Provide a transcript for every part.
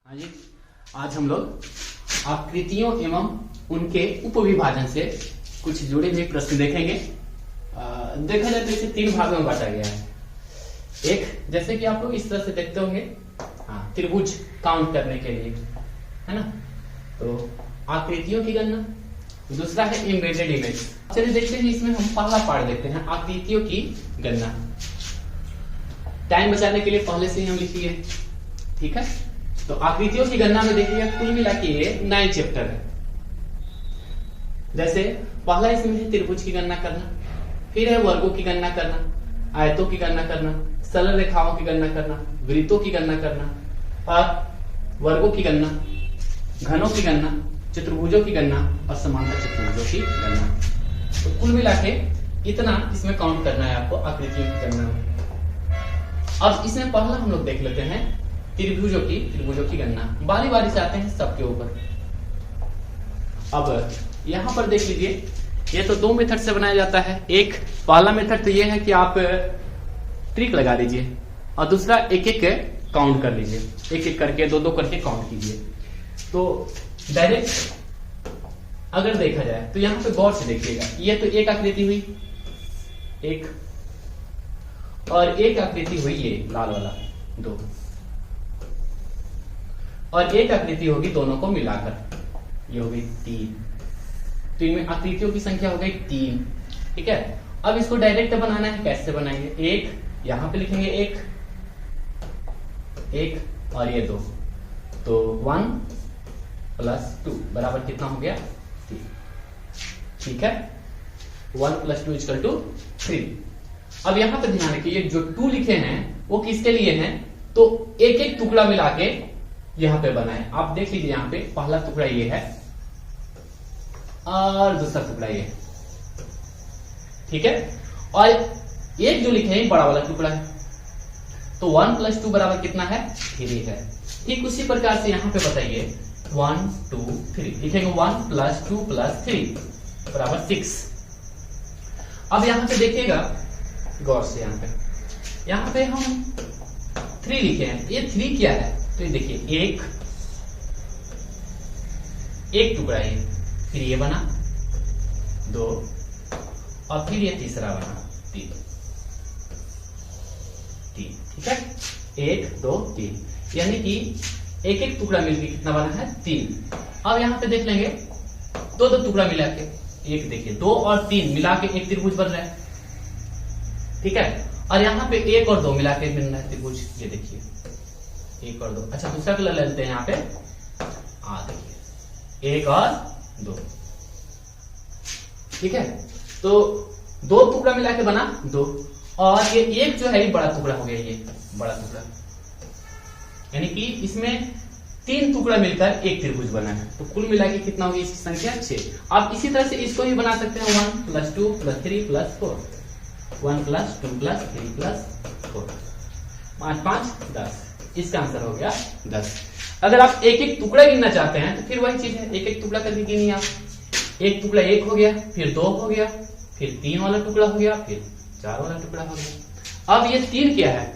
हाँ जी, आज हम लोग आकृतियों एवं उनके उपविभाजन से कुछ जुड़े हुए प्रश्न देखेंगे। देखा जाए तो इसे तीन भागों में बांटा गया है। एक, जैसे कि आप लोग इस तरह से देखते होंगे, त्रिभुज काउंट करने के लिए, है ना, तो आकृतियों की गणना। दूसरा है एम्बेडेड इमेज। चलिए देखते हैं, इसमें हम पहला पार्ट देखते हैं, आकृतियों की गणना। टाइम बचाने के लिए पहले से ही हम लिखिए, ठीक है। तो आकृतियों की गणना में देखिए, कुल मिला के ये 9 चैप्टर है। जैसे पहला इसमें है त्रिभुज की गणना करना, फिर है वर्गों की गणना करना, आयतों की गणना करना, सरल रेखाओं की गणना करना, वृत्तों की गणना करना, और वर्गों की गणना, घनों की गणना, चतुर्भुजों की गणना और समांतर चतुर्भुजों की गणना। तो कुल मिला के इतना इसमें काउंट करना है आपको आकृतियों की गणना में। अब इसमें पहला हम लोग देख लेते हैं त्रिभुजों की गणना। बारी बारी से आते हैं सबके ऊपर। अब यहां पर देख लीजिए, ये तो 2 मेथड से बनाया जाता है। एक पहला मेथड तो ये है कि आप ट्रिक लगा दीजिए, और दूसरा एक एक काउंट कर लीजिए, एक एक करके 2-2 करके काउंट कीजिए। तो डायरेक्ट अगर देखा जाए तो यहां पे गौर से देखिएगा, ये तो एक आकृति हुई, एक, और एक आकृति हुई ये लाल वाला 2, और एक आकृति होगी दोनों को मिलाकर, ये हो गई 3। तो इनमें आकृतियों की संख्या हो गई 3, ठीक है। अब इसको डायरेक्ट बनाना है, कैसे बनाएंगे? एक यहां पे लिखेंगे, एक और ये 2, तो 1 + 2 बराबर कितना हो गया? 3, ठीक है। 1 + 2 = 3। अब यहां पे ध्यान रखिए, जो 2 लिखे हैं वो किसके लिए हैं? तो एक एक टुकड़ा मिला के यहां पे बनाए। आप देख लीजिए, यहां पे पहला टुकड़ा ये है और दूसरा टुकड़ा ये है, ठीक है। और एक जो लिखे हैं बड़ा वाला टुकड़ा है, तो 1 + 2 बराबर कितना है? 3 है। ठीक उसी प्रकार से यहां पे बताइए 1 2 3 लिखेंगे, 1 + 2 + 3 बराबर 6। अब यहां पे देखिएगा गौर से, यहां पे हम 3 लिखे हैं। ये 3 क्या है? तो ये देखिए, एक टुकड़ा ये, फिर ये बना 2, और फिर ये तीसरा बना 3, ठीक है। 1 2 3, यानी कि एक एक टुकड़ा मिलकर कितना बना है? 3। अब यहां पे देख लेंगे, 2-2 टुकड़ा मिला के, एक देखिए 2 और 3 मिला के एक त्रिभुज बन रहा है, ठीक है। और यहां पे 1 और 2 मिला के बन रहा है त्रिभुज, ये देखिए 1 और 2। अच्छा, दूसरा कलर ले लेते हैं यहाँ पे, देखिए 1 और 2, ठीक है। तो 2 टुकड़ा मिला के बना 2, और ये एक जो है ये बड़ा टुकड़ा हो गया, ये बड़ा टुकड़ा, यानी कि इसमें 3 टुकड़ा मिलकर एक त्रिभुज बना है। तो कुल मिला के कितना होगी इसकी संख्या? 6। आप इसी तरह से इसको भी बना सकते हैं, 1 + 2 + 3 + 4, 1 + 2 + 3 + 4, 5 5 10। इसका आंसर हो गया 10। अगर आप एक एक टुकड़ा गिनना चाहते हैं तो फिर वही चीज है, एक एक टुकड़ा करके गिनिए आप। एक टुकड़ा 1 हो गया, फिर 2 हो गया, फिर 3 वाला टुकड़ा हो गया, फिर 4 वाला टुकड़ा हो गया। अब ये 3 क्या है?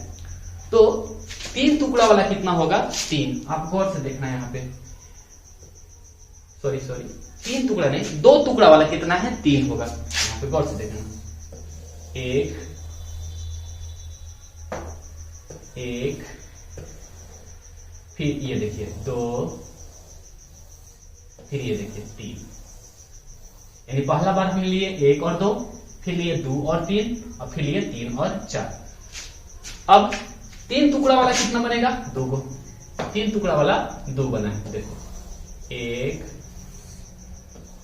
तो 3 टुकड़ा वाला कितना होगा? 3। आप गौर से देखना यहाँ पे, सॉरी 3 टुकड़ा नहीं, 2 टुकड़ा वाला कितना है? 3 होगा। यहाँ पे गौर से देखना, 1 फिर ये देखिए 2, फिर ये देखिए 3, यानी पहला बार हम लिए 1 और 2, फिर लिए 2 और 3, और फिर लिए 3 और 4। अब 3 टुकड़ा वाला कितना बनेगा? 2 को। 3 टुकड़ा वाला 2 बना है, देखो 1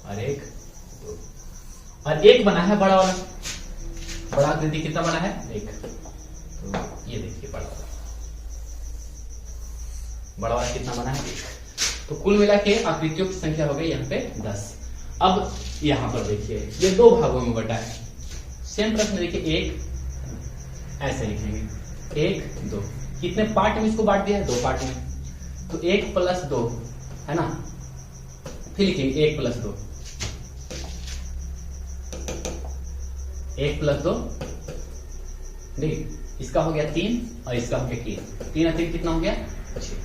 और 1 2, और 1 बना है बड़ा वाला। बड़ा आकृति कितना बना है? 1। तो ये देखिए बड़ा वाला कितना बना है? 1। तो कुल मिला के आकृतियों की संख्या हो गई यहाँ पे 10। अब यहां पर देखिए, ये 2 भागों में बटा है। सेम प्रश्न देखिए, 1 ऐसे लिखेंगे, 1 2, कितने पार्ट में इसको बांट दिया है? 2 पार्ट में। तो 1 + 2 है ना, फिर लिखेंगे 1 + 2, 1 + 2, देखिए इसका हो गया 3 और इसका हो गया 3, 3 और 3 कितना हो गया? 6।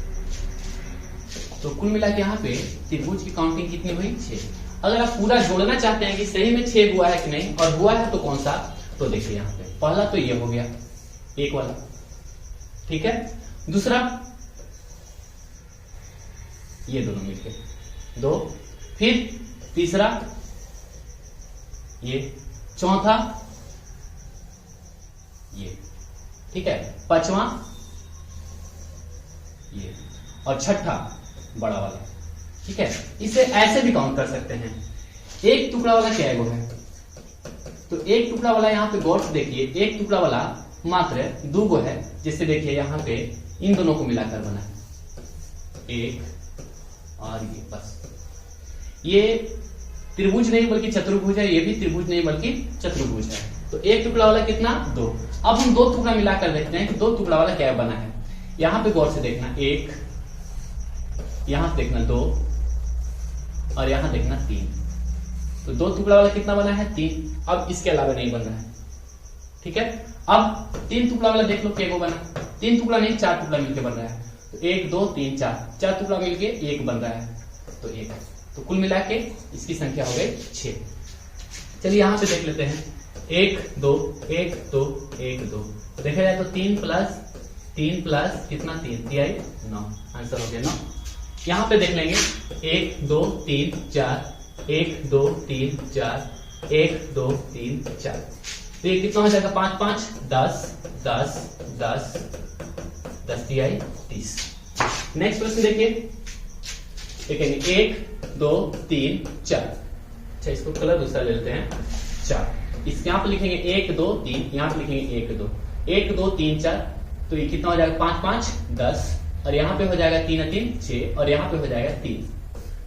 तो कुल मिला के यहाँ पे त्रिभुज की काउंटिंग कितनी हुई 6। अगर आप पूरा जोड़ना चाहते हैं कि सही में 6 हुआ है कि नहीं और हुआ है तो कौन सा, तो देखिए यहाँ पे पहला तो ये हो गया एक वाला, ठीक है। दूसरा ये दोनों मिलके 2, फिर तीसरा ये, चौथा ये, ठीक है, पांचवा ये और छठा बड़ा वाला, ठीक है। इसे ऐसे भी काउंट कर सकते हैं। एक टुकड़ा वाला क्या है, तो एक टुकड़ा वाला यहाँ पे गौर से देखिए, एक टुकड़ा वाला मात्र 2 गो है, जिससे देखिए यहाँ पे इन दोनों को मिलाकर बना है एक और ये, बस ये त्रिभुज नहीं बल्कि चतुर्भुज है, ये भी त्रिभुज नहीं बल्कि चतुर्भुज है। तो एक टुकड़ा वाला कितना 2। अब हम 2 टुकड़ा मिलाकर देखते हैं कि 2 टुकड़ा वाला क्या बना है। यहां पे गौर से देखना 1, यहां देखना 2 और यहां देखना 3। तो 2 टुकड़ा वाला कितना बना है 3। अब इसके अलावा नहीं बन रहा है, ठीक है। अब 3 टुकड़ा वाला देख लो क्या बना, 3 टुकड़ा नहीं 4 टुकड़ा मिलकर बन रहा है। तो 1 2 3 4 टुकड़ा मिलके 1 बन रहा है, तो 1। तो कुल मिला के इसकी संख्या हो गई 6। चलिए यहां पे देख लेते हैं 1 2 1 2 1 2, देखा जाए तो 3 प्लस कितना 3 3 9, आंसर हो गया 9। यहां पे देख लेंगे 1 2 3 4 1 2 3 4 1 2 3 4, तो ये कितना हो जाएगा 5 5 10 10 10 10 3 30। नेक्स्ट प्रश्न देखिए, देखेंगे 1 2 3 4, अच्छा इसको कलर दूसरा ले लेते हैं 4। इस यहाँ पे लिखेंगे 1 2 3, यहाँ पे लिखेंगे 1 2 1 2 3 4, तो ये कितना हो जाएगा 5 5 10 और यहाँ पे हो जाएगा 3 3 6 और यहाँ पे हो जाएगा 3,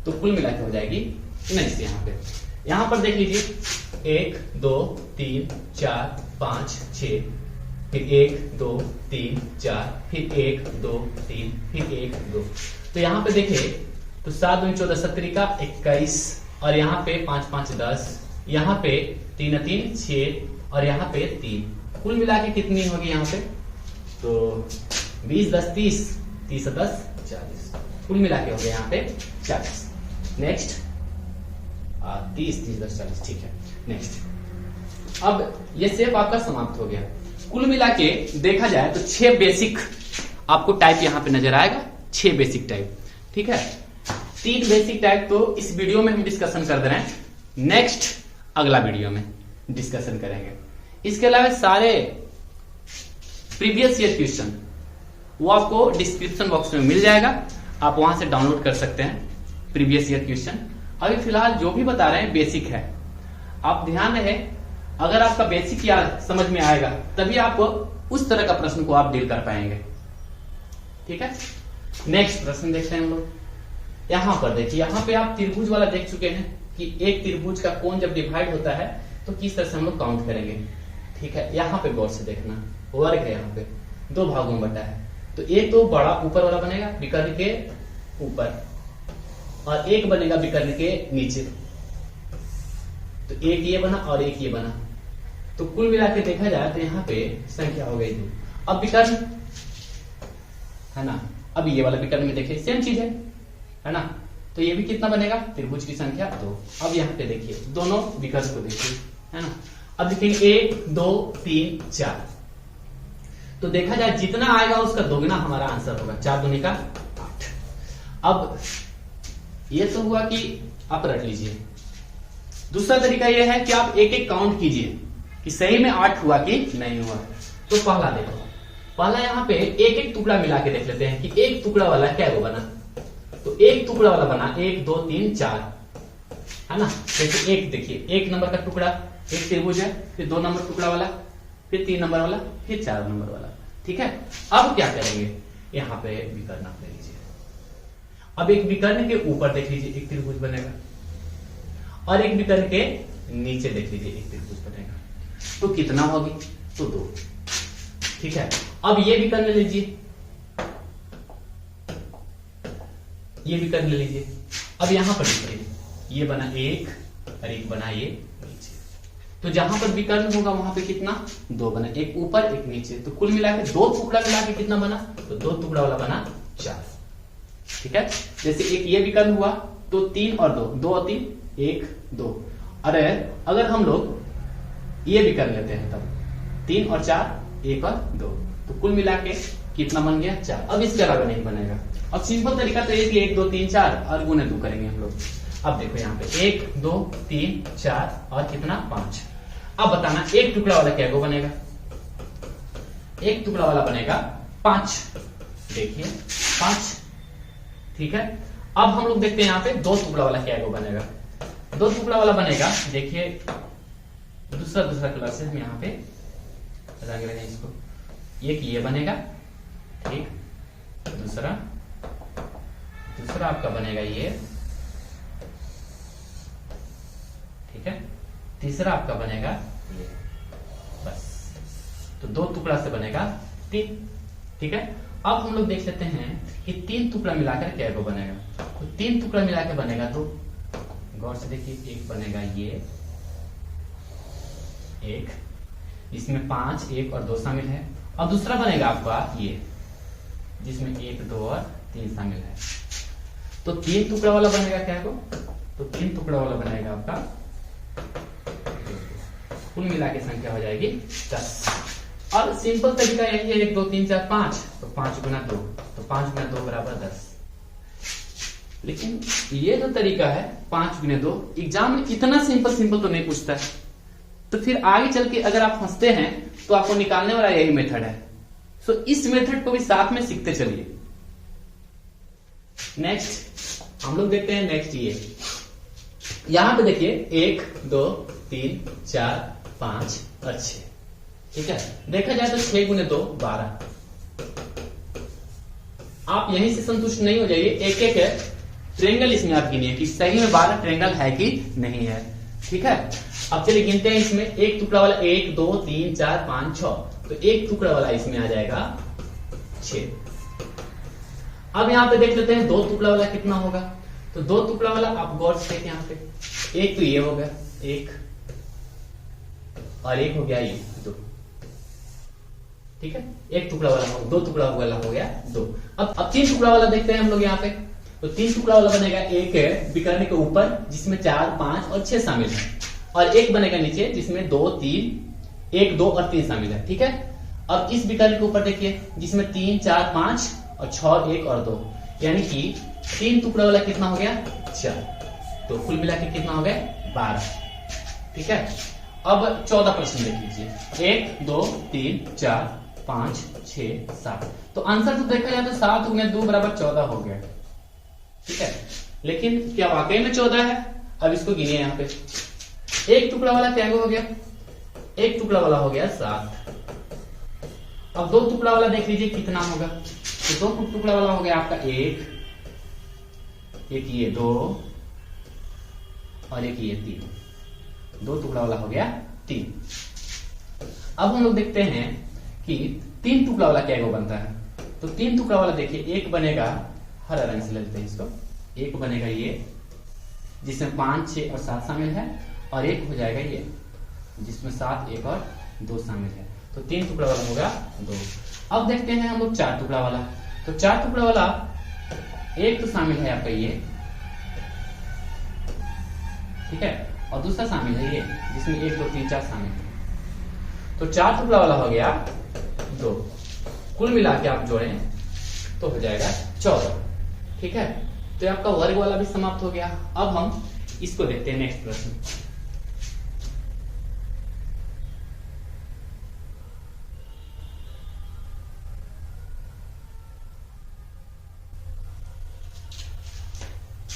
तो कुल मिला के हो जाएगी 19। यहाँ पर देख लीजिए 1 2 3 4 5 6, फिर 1 2 3 4, फिर 1 2 3, फिर 1 2, तो यहाँ पे देखिए तो 7 2 14 17 का 21 और यहाँ पे 5 5 10, यहाँ पे 3 3 6 और यहाँ पे 3, कुल मिला के कितनी होगी यहाँ पे, तो 20 10 30 30 10 40, कुल मिला के हो गया यहाँ पे 40। नेक्स्ट 30 30 10 40, ठीक है। नेक्स्ट अब ये सेप आपका समाप्त हो गया। कुल मिला के देखा जाए तो 6 बेसिक आपको टाइप यहाँ पे नजर आएगा, 6 बेसिक टाइप, ठीक है। 3 बेसिक टाइप तो इस वीडियो में हम डिस्कशन कर दे रहे हैं, नेक्स्ट अगला वीडियो में डिस्कशन करेंगे। इसके अलावा सारे प्रीवियस ईयर क्वेश्चन वो आपको डिस्क्रिप्शन बॉक्स में मिल जाएगा, आप वहां से डाउनलोड कर सकते हैं प्रीवियस ईयर क्वेश्चन। अभी फिलहाल जो भी बता रहे हैं बेसिक है, आप ध्यान रहे, अगर आपका बेसिक याद समझ में आएगा तभी आप उस तरह का प्रश्न को आप डील कर पाएंगे, ठीक है। नेक्स्ट प्रश्न देखते हैं हम लोग। यहां पर देखिए, यहां पे आप त्रिभुज वाला देख चुके हैं कि एक त्रिभुज का कोण जब डिवाइड होता है तो किस तरह से हम लोग काउंट करेंगे, ठीक है। यहाँ पे गौर से देखना, वर्ग है, यहाँ पे 2 भागों में बटा है, तो एक तो बड़ा ऊपर वाला बनेगा विकर्ण के ऊपर और एक बनेगा विकर्ण के नीचे, तो एक ये बना और एक ये बना, तो कुल मिला के देखा जाए तो यहाँ पे संख्या हो गई 2। अब विकर्ण है ना, अब ये वाला विकर्ण में देखिए सेम चीज है ना, तो ये भी कितना बनेगा, त्रिभुज की संख्या 2। अब यहाँ पे देखिए दोनों विकर्ण को देखिए, है ना। अब देखेंगे 1 2 3 4, तो देखा जाए जितना आएगा उसका दोगुना हमारा आंसर होगा, 4 दूनी का 8। अब ये तो हुआ कि आप रट लीजिए। दूसरा तरीका यह है कि आप एक एक काउंट कीजिए कि सही में 8 हुआ कि नहीं हुआ। तो पहला देखो, पहला यहाँ पे एक एक टुकड़ा मिला के देख लेते हैं कि एक टुकड़ा वाला क्या वो बना, तो एक टुकड़ा वाला बना 1 2 3 4, है ना। जैसे एक देखिए, 1 नंबर का टुकड़ा एक त्रिभुज है, फिर 2 नंबर टुकड़ा वाला, फिर 3 नंबर वाला, फिर 4 नंबर वाला, ठीक है। अब क्या करेंगे, यहाँ पे विकर्ण आप ले लीजिए। अब एक विकर्ण के ऊपर देख लीजिए एक त्रिभुज बनेगा और एक विकर्ण के नीचे देख लीजिए एक त्रिभुज बनेगा, तो कितना होगी, तो 2, ठीक है। अब ये विकर्ण ले लीजिए, ये विकर्ण ले लीजिए। अब यहां पर देखिए ये बना 1 और एक बना ये नीचे, तो जहां पर विकर्ण होगा वहां पे कितना, 2 बना, एक ऊपर एक नीचे, तो कुल मिला के 2 टुकड़ा मिला के कितना बना, तो 2 टुकड़ा वाला बना 4, ठीक है, जैसे एक ये विकर्ण हुआ तो 3 और 2, 2 और 3 1 2। अरे अगर हम लोग ये विकर्ण लेते हैं तब 3 और 4 1 और 2, तो कुल मिला के कितना बन गया 4। अब इसके अलावा नहीं बनेगा। अब सिंपल तरीका तो ये कि 1 2 3 4 और गुणे 2 करेंगे हम लोग। अब देखो यहाँ पे 1 2 3 4 और कितना 5। अब बताना एक टुकड़ा वाला क्या बनेगा, एक टुकड़ा वाला बनेगा 5। देखिए 5, ठीक है। अब हम लोग देखते हैं यहाँ पे 2 टुकड़ा वाला क्या बनेगा। 2 टुकड़ा वाला बनेगा, देखिए दूसरा कलर से हम यहाँ पे रंग रहे हैं इसको। एक ये बनेगा, ठीक, दूसरा आपका बनेगा ये, ठीक है, तीसरा आपका बनेगा ये, बस। तो 2 टुकड़ा से बनेगा 3, ठीक है। अब हम लोग देख लेते हैं कि 3 टुकड़ा मिलाकर क्या बनेगा। तो 3 टुकड़ा मिलाकर बनेगा तो गौर से देखिए, एक बनेगा ये, एक, इसमें 5 1 और 2 शामिल है, और दूसरा बनेगा आपका ये जिसमें 1 2 और 3 शामिल है। तो 3 टुकड़ा वाला बनेगा क्या को, तो 3 टुकड़ा वाला बनेगा आपका, कुल मिला के संख्या हो जाएगी 10। और सिंपल तरीका यही है, 1 2 3 4 5, तो 5 गुना 2, तो 5 गुना 2 बराबर 10। लेकिन ये जो तरीका है 5 गुना 2 एग्जाम में इतना सिंपल तो नहीं पूछता है। तो फिर आगे चल के अगर आप फंसते हैं तो आपको निकालने वाला यही मेथड है। सो इस मेथड को भी साथ में सीखते चलिए। नेक्स्ट हम लोग देखते हैं, नेक्स्ट ये यहां पे देखिए 1 2 3 4 5 और 6, ठीक है। देखा जाए तो 6 गुने 2 12। आप यहीं से संतुष्ट नहीं हो जाइए, एक एक ट्रेंगल इसमें आप गिनिए कि सही में 12 ट्रेंगल है कि नहीं है, ठीक है। अब चलिए गिनते हैं इसमें एक टुकड़ा वाला 1 2 3 4 5 6, तो एक टुकड़ा वाला इसमें आ जाएगा 6। अब यहां पे देख लेते हैं 2 टुकड़ा वाला कितना होगा। तो 2 टुकड़ा वाला आप गौर से देखें, यहाँ पे एक तो ये हो गया 1 और एक हो गया ये 2, ठीक है। एक टुकड़ा वाला हो, 2 टुकड़ा वाला हो गया 2। अब 3 टुकड़ा वाला देखते हैं हम लोग यहाँ पे। तो 3 टुकड़ा वाला बनेगा एक विकर्ण के ऊपर जिसमें 4 5 और 6 शामिल है, और एक बनेगा नीचे जिसमें 2 3 1 2 और 3 शामिल है, ठीक है। अब इस विकर्ण के ऊपर देखिए जिसमें 3 4 5 और 6 1 और 2, यानी कि 3 टुकड़ा वाला कितना हो गया 4। तो कुल मिला के कितना हो गया 12, ठीक है। अब 14% देख लीजिए, 1 2 3 4 5 6 7। तो आंसर तो देखा जाए तो 7 गुने 2 बराबर 14 हो गया, ठीक है। लेकिन क्या वाकई में 14 है? अब इसको गिनिए यहाँ पे। एक टुकड़ा वाला क्या हो गया, एक टुकड़ा वाला हो गया 7। अब 2 टुकड़ा वाला देख लीजिए कितना होगा। तो 2 टुकड़ा वाला हो गया आपका 1 ये 2 और एक ये 3। 2 टुकड़ा वाला हो गया 3। अब हम लोग देखते हैं कि 3 टुकड़ा वाला क्या बनता है। तो 3 टुकड़ा वाला देखिए, एक बनेगा, हरा रंग से लेते हैं इसको, एक बनेगा ये जिसमें 5 6 और 7 शामिल है, और एक हो जाएगा ये जिसमें 7 1 और 2 शामिल है। तो 3 टुकड़ा वाला होगा 2। अब देखते हैं हम लोग 4 टुकड़ा वाला। तो 4 टुकड़ा वाला एक तो शामिल है आपका ये, ठीक है, और दूसरा शामिल है ये जिसमें 1 2 3 4 शामिल है। तो 4 टुकड़ा वाला हो गया 2। कुल मिला के आप जोड़ें तो हो जाएगा 14, ठीक है। तो आपका वर्ग वाला भी समाप्त हो गया। अब हम इसको देखते हैं, नेक्स्ट प्रश्न।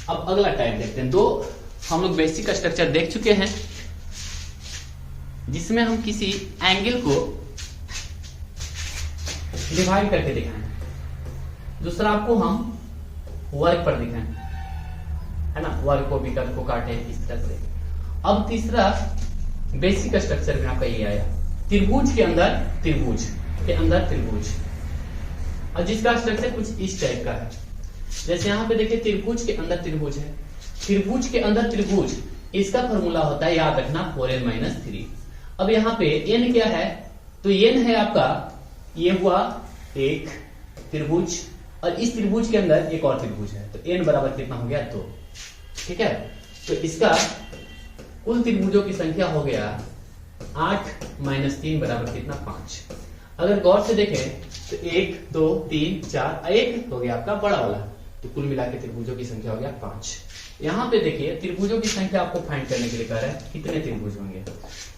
अब अगला टाइप देखते हैं। 2 हम लोग बेसिक स्ट्रक्चर देख चुके हैं जिसमें हम किसी एंगल को डिवाइड करके दिखाएं, दूसरा आपको हम वर्ग पर दिखाएं, है ना, वर्ग को विकल्प को काटे इस तरह से। अब तीसरा बेसिक स्ट्रक्चर में आपका ये आया, त्रिभुज के अंदर त्रिभुज के अंदर त्रिभुज, और जिसका स्ट्रक्चर कुछ इस टाइप का है। जैसे यहाँ पे देखिए त्रिभुज के अंदर त्रिभुज है, त्रिभुज के अंदर त्रिभुज, इसका फॉर्मूला होता है, याद रखना, 4n-3। अब यहाँ पे n क्या है, तो n है आपका, ये हुआ एक त्रिभुज और इस त्रिभुज के अंदर एक और त्रिभुज है, तो n बराबर कितना हो गया 2। ठीक है, तो इसका कुल त्रिभुजों की संख्या हो गया 8 - 3 बराबर कितना 5। अगर गौर से देखें तो 1 2 3 4 1 हो गया आपका बड़ा वाला, तो कुल मिला के त्रिभुजों की संख्या हो गया 5। यहाँ पे देखिए त्रिभुजों की संख्या आपको फाइंड करने के लिए कह रहा है कितने त्रिभुज होंगे,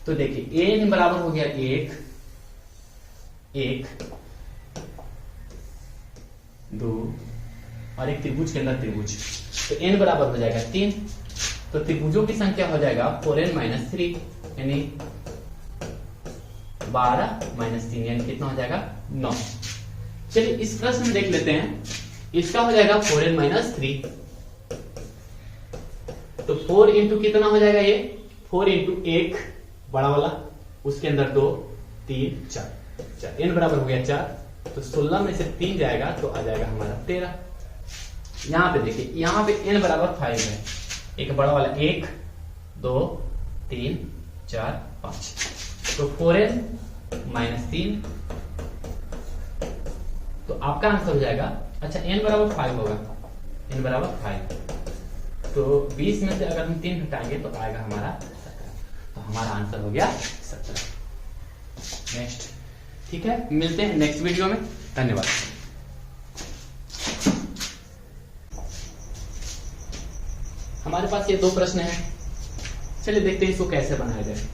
तो देखिए n बराबर हो गया 1 1 2 और एक त्रिभुज के अंदर त्रिभुज, तो n बराबर हो जाएगा 3, तो त्रिभुजों की संख्या हो जाएगा 4n - 3 यानी 12 - 3 यानी कितना हो जाएगा 9। चलिए इस प्रश्न में देख लेते हैं, इसका हो जाएगा 4n - 3, तो 4 इंटू कितना हो जाएगा ये 4 इंटू 1 बड़ा वाला, उसके अंदर 2 3 4 n बराबर हो गया 4, तो 16 में से 3 जाएगा तो आ जाएगा हमारा 13। यहाँ पे देखिए यहाँ पे n बराबर 5 है, एक बड़ा वाला 1 2 3 4 5, तो 4n - 3, तो आपका आंसर हो जाएगा, अच्छा n बराबर 5 होगा, n बराबर 5, तो 20 में से अगर हम 3 हटाएंगे तो आएगा हमारा 17, तो हमारा आंसर हो गया 17। नेक्स्ट, ठीक है, मिलते हैं नेक्स्ट वीडियो में, धन्यवाद। हमारे पास ये 2 प्रश्न हैं, चलिए देखते हैं इसको कैसे बनाया जाए।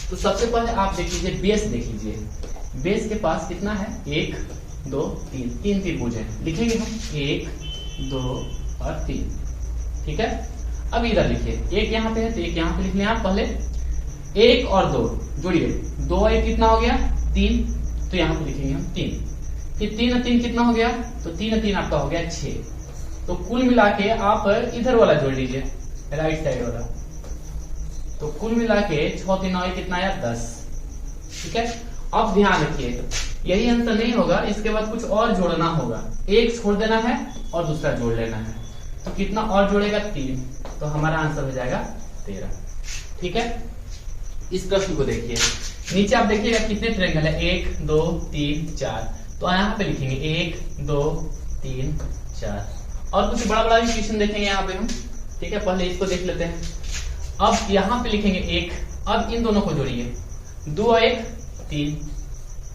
तो सबसे पहले आप देख लीजिए बेस, देख लीजिए बेस के पास कितना है 1 2 3, 3 त्रिभुज है, लिखेंगे हम 1 2 और 3। ठीक है, अब इधर लिखिए, एक यहाँ पे है तो एक यहाँ पे लिख लें आप, पहले 1 और 2 जोड़िए, 2 1 कितना हो गया 3, तो यहाँ पे लिखेंगे हम 3, फिर 3 और 3 कितना हो गया, तो 3 और 3 आपका हो गया 6, तो कुल मिला के आप इधर वाला जोड़ लीजिए राइट साइड वाला, तो कुल मिला के 6 3 9 कितना आया 10। ठीक है, अब ध्यान रखिए यही आंसर नहीं होगा, इसके बाद कुछ और जोड़ना होगा, एक छोड़ देना है और दूसरा जोड़ लेना है, तो कितना और जोड़ेगा 3, तो हमारा आंसर हो जाएगा 13। ठीक है, इस प्रश्न को देखिए, नीचे आप देखिएगा कितने ट्रायंगल है 1 2 3 4, तो यहाँ पे लिखेंगे 1 2 3 4, और कुछ बड़ा बड़ा भी क्वेश्चन देखेंगे यहाँ पे हम। ठीक है, पहले इसको देख लेते हैं। अब यहाँ पे लिखेंगे 1, अब इन दोनों को जोड़िए, 2 और 1 3,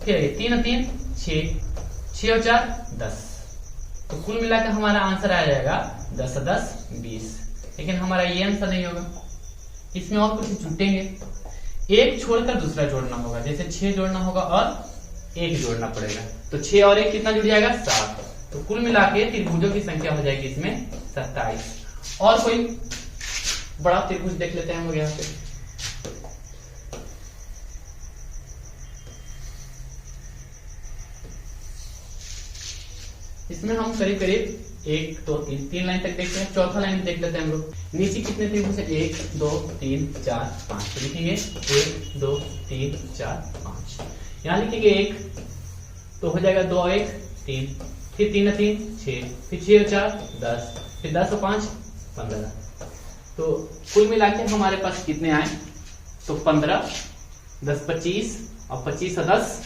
फिर 3 और 3 6, 6 और 4 10, तो कुल मिलाकर हमारा आंसर आ जाएगा 10 और 10 20। लेकिन हमारा ये आंसर नहीं होगा, इसमें और कुछ जुटेंगे, एक छोड़कर दूसरा जोड़ना होगा, जैसे 6 जोड़ना होगा और 1 जोड़ना पड़ेगा, तो 6 और 1 कितना जुड़ जाएगा 7, तो कुल मिला के त्रिभुजों की संख्या हो जाएगी इसमें 27। और कोई बड़ा त्रिभुज देख लेते हैं हम लोग यहाँ पे, इसमें हम करीब करीब 1 2 3 लाइन तक देखते हैं, चौथा लाइन देख लेते हैं हम लोग। नीचे कितने त्रिभुज है 1 2 3 4 5, तो लिखेंगे 1 2 3 4 5, यहाँ लिखेंगे 1, तो हो जाएगा 2 1 3, फिर 3 3 6, फिर 6 और 4 10, फिर 10 और 5 15, तो कुल मिला के हमारे पास कितने आए, तो 15 10 25 और 25 और 10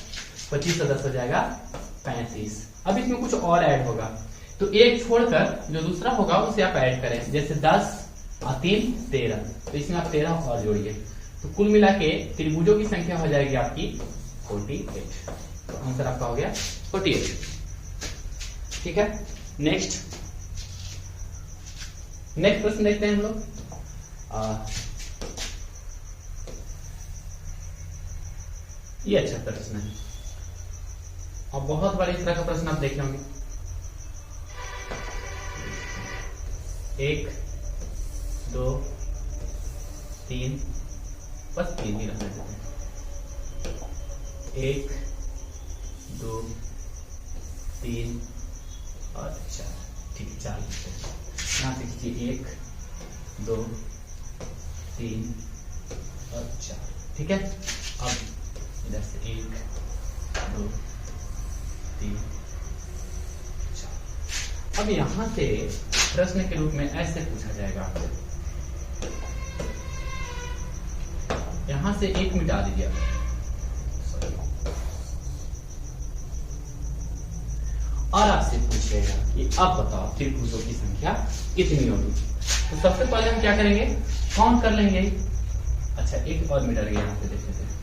25 और 10 हो जाएगा 35। अब इसमें कुछ और ऐड होगा, तो एक छोड़कर जो दूसरा होगा उसे आप ऐड करें, जैसे 10 और 3 13, तो इसमें आप 13 और जोड़िए, तो कुल मिला के त्रिभुजों की संख्या हो जाएगी आपकी 48, तो आंसर आपका हो गया 48। ठीक है, नेक्स्ट प्रश्न देखते हैं हम लोग। ये अच्छा प्रश्न है, और बहुत बार इस तरह का प्रश्न आप देखे होंगे। 1 2 3, बस 3 ही रहने देते हैं, 1 2 3 और 4, ठीक है 4 लिखते हैं, यहाँ से खींचिए 1 2 3 और 4। ठीक है, अब इधर से 1 2 3 4, अब यहां से प्रश्न के रूप में ऐसे पूछा जाएगा आपसे, यहां से 1 मिटा दीजिए और आपसे पूछेगा कि अब बताओ त्रिभुजों की संख्या कितनी होगी। तो सबसे पहले हम क्या करेंगे, काउंट कर लेंगे। अच्छा एक और मीटर यहाँ पे देख लेते हैं।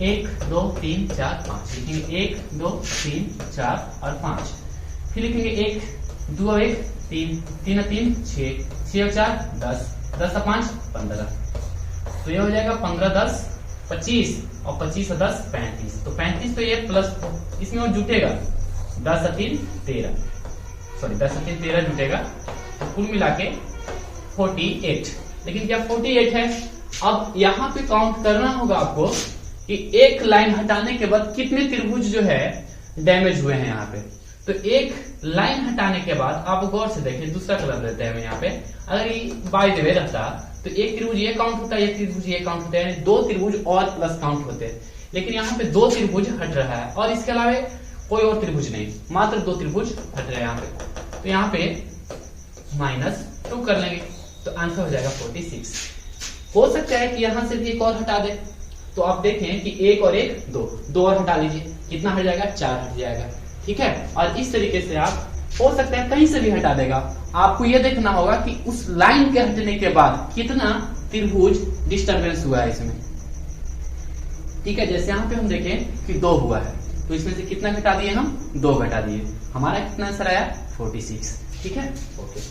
एक दो तीन चार पांच लिखेंगे, 1 2 3 4 और 5। फिर लिखेंगे 1 2 1 3 3 3 6 6 और 4 10 10 और 5 15। तो ये हो जाएगा 15 10 25 और 25 और 10 35। तो 35 तो ये प्लस इसमें वो जुटेगा 10 और 3 13, सॉरी 10 और 3 13 जुटेगा। तो कुल मिला के 48। लेकिन क्या 48 है? अब यहाँ पे काउंट करना होगा आपको कि एक लाइन हटाने के बाद कितने त्रिभुज जो है डैमेज हुए हैं यहाँ पे। तो एक लाइन हटाने के बाद आप गौर से देखिए, दूसरा कलर लेते हैं यहाँ पे। अगर ये बाय द वे रहता तो एक त्रिभुज ये काउंट होता है, एक त्रिभुज ये काउंट होता है, यानी 2 त्रिभुज और प्लस काउंट होते हैं। लेकिन यहाँ पे 2 त्रिभुज हट रहा है और इसके अलावा कोई और त्रिभुज नहीं, मात्र 2 त्रिभुज हट रहे हैं यहाँ पे। तो यहाँ पे -2 कर लेंगे तो आंसर हो जाएगा 46। हो सकता है कि यहां से भी एक और हटा दे। तो आप देखें कि 1 और 1 2 और हटा लीजिए, कितना हट जाएगा? 4 हट जाएगा। ठीक है, और इस तरीके से आप हो सकता है कहीं से भी हटा देगा। आपको यह देखना होगा कि उस लाइन के हटने के बाद कितना त्रिभुज डिस्टर्बेंस हुआ है इसमें। ठीक है, जैसे यहाँ पे हम देखें कि 2 हुआ है, तो इसमें से कितना घटा दिए हम? 2 घटा दिए। हमारा कितना आंसर आया? 46। ठीक है, ओके।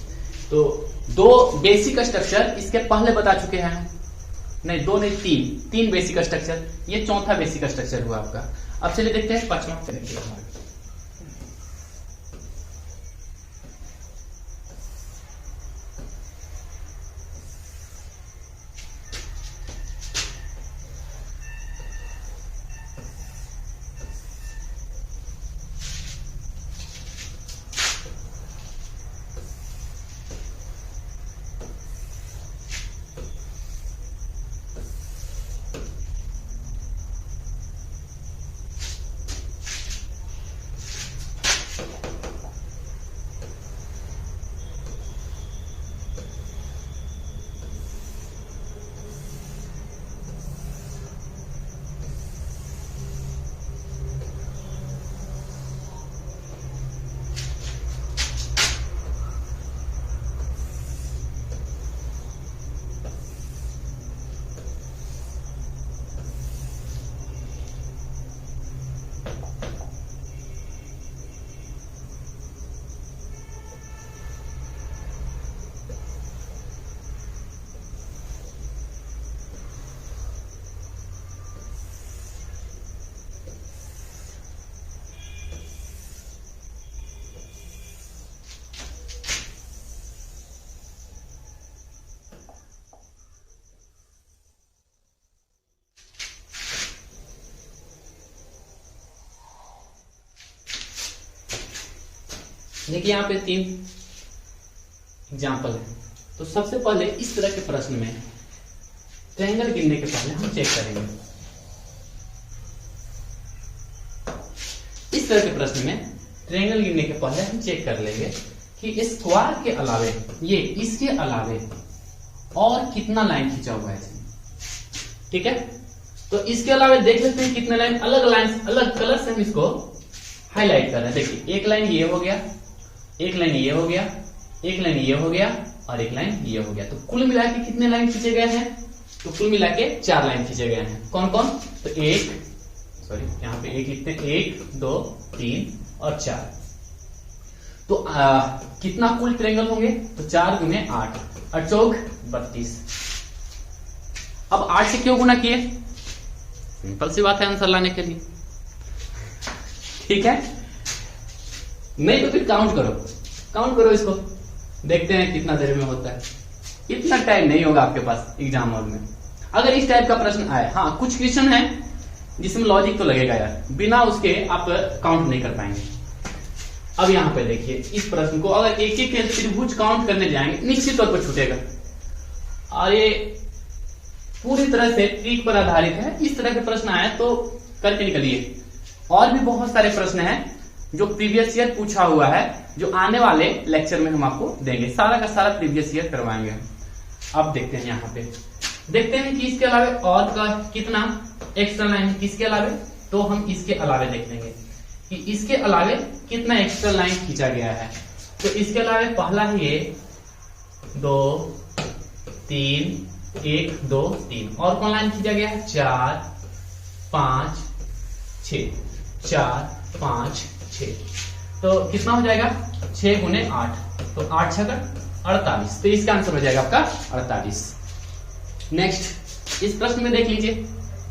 तो 2 बेसिक स्ट्रक्चर इसके पहले बता चुके हैं, नहीं 2 नहीं 3 बेसिक स्ट्रक्चर। ये चौथा बेसिक स्ट्रक्चर हुआ आपका। अब चलिए देखते हैं 5वां। देखिए यहाँ पे 3 एग्जाम्पल है। तो सबसे पहले इस तरह के प्रश्न में ट्रायंगल गिनने के पहले हम चेक करेंगे। इस तरह के प्रश्न में ट्रायंगल गिनने के पहले हम चेक कर लेंगे कि स्क्वायर के अलावे, ये इसके अलावे और कितना लाइन खींचा हुआ है इसमें। ठीक है, तो इसके अलावे देख लेते हैं कितने लाइन, अलग लाइन अलग कलर से हम इसको हाईलाइट कर रहे हैं। देखिए एक लाइन ये हो गया, एक लाइन ये हो गया, एक लाइन ये हो गया और एक लाइन ये हो गया। तो कुल मिला के कितने लाइन खींचे गए हैं? तो कुल मिला के 4 लाइन खींचे गए हैं। कौन कौन? तो यहाँ पे एक लिखते हैं, 1 2 3 और 4। तो कितना कुल ट्रायंगल होंगे? तो 4 गुने 8 और चौक 32। अब 8 से क्यों गुना किए? सिंपल सी बात है आंसर लाने के लिए। ठीक है, नहीं तो फिर काउंट करो इसको, देखते हैं कितना देर में होता है। इतना टाइम नहीं होगा आपके पास एग्जाम हॉल में अगर इस टाइप का प्रश्न आए। हाँ, कुछ क्वेश्चन है जिसमें लॉजिक तो लगेगा यार, बिना उसके आप काउंट नहीं कर पाएंगे। अब यहाँ पे देखिए, इस प्रश्न को अगर एक एक त्रिभुज काउंट करने जाएंगे निश्चित तौर पर छूटेगा, और ये पूरी तरह से ट्रिक पर आधारित है। इस तरह के प्रश्न आए तो करके निकलिए। और भी बहुत सारे प्रश्न हैं जो प्रीवियस ईयर पूछा हुआ है, जो आने वाले लेक्चर में हम आपको देंगे। सारा का सारा प्रीवियस ईयर करवाएंगे। अब देखते हैं यहाँ पे देखते हैं कि इसके अलावे और का कितना एक्स्ट्रा लाइन है। किसके अलावे? तो हम इसके अलावे देख लेंगे कि इसके अलावे कितना एक्स्ट्रा लाइन खींचा गया है। तो इसके अलावे पहला है ये 2 3 1 2 3, और कौन लाइन खींचा गया है? 4 5 6, 4 5 6। तो कितना हो जाएगा? 6 गुने 8, तो 8 छक्का 48। तो इसका आंसर हो जाएगा आपका 48। नेक्स्ट इस प्रश्न में देख लीजिए,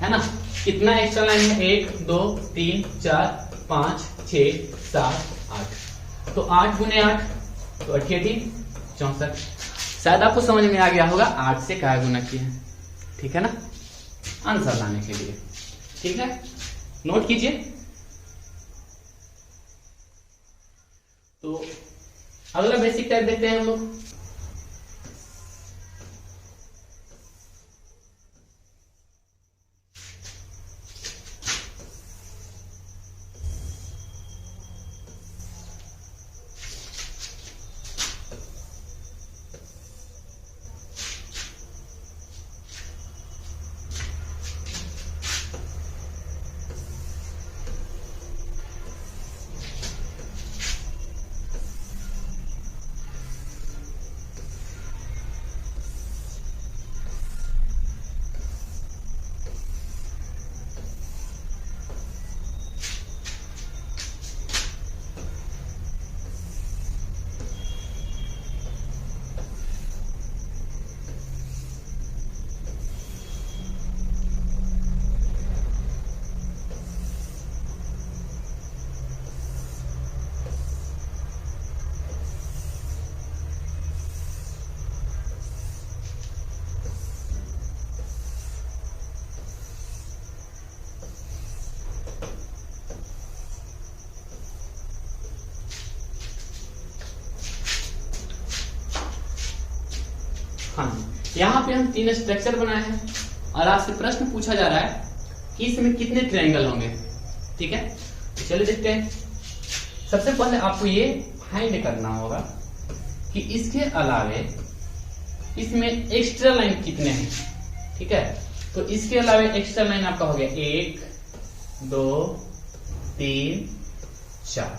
है ना, कितना एक्स्ट्रा लाइन है? 1 2 3 4 5 6 7 8। तो 8 गुने 8 तो 88 64। शायद आपको समझ में आ गया होगा 8 से क्या गुना किया है, ठीक है ना, आंसर लाने के लिए। ठीक है, नोट कीजिए। तो अगला बेसिक टाइप देखते हैं हम लोग। हाँ, यहाँ पे हम 3 स्ट्रक्चर बनाए हैं और आपसे प्रश्न पूछा जा रहा है कि इसमें कितने ट्रायंगल होंगे। ठीक है, तो चलिए देखते हैं। सबसे पहले आपको ये फाइंड करना होगा कि इसके अलावे इसमें एक्स्ट्रा लाइन कितने हैं। ठीक है, तो इसके अलावे एक्स्ट्रा लाइन आपका हो गया 1 2 3 4।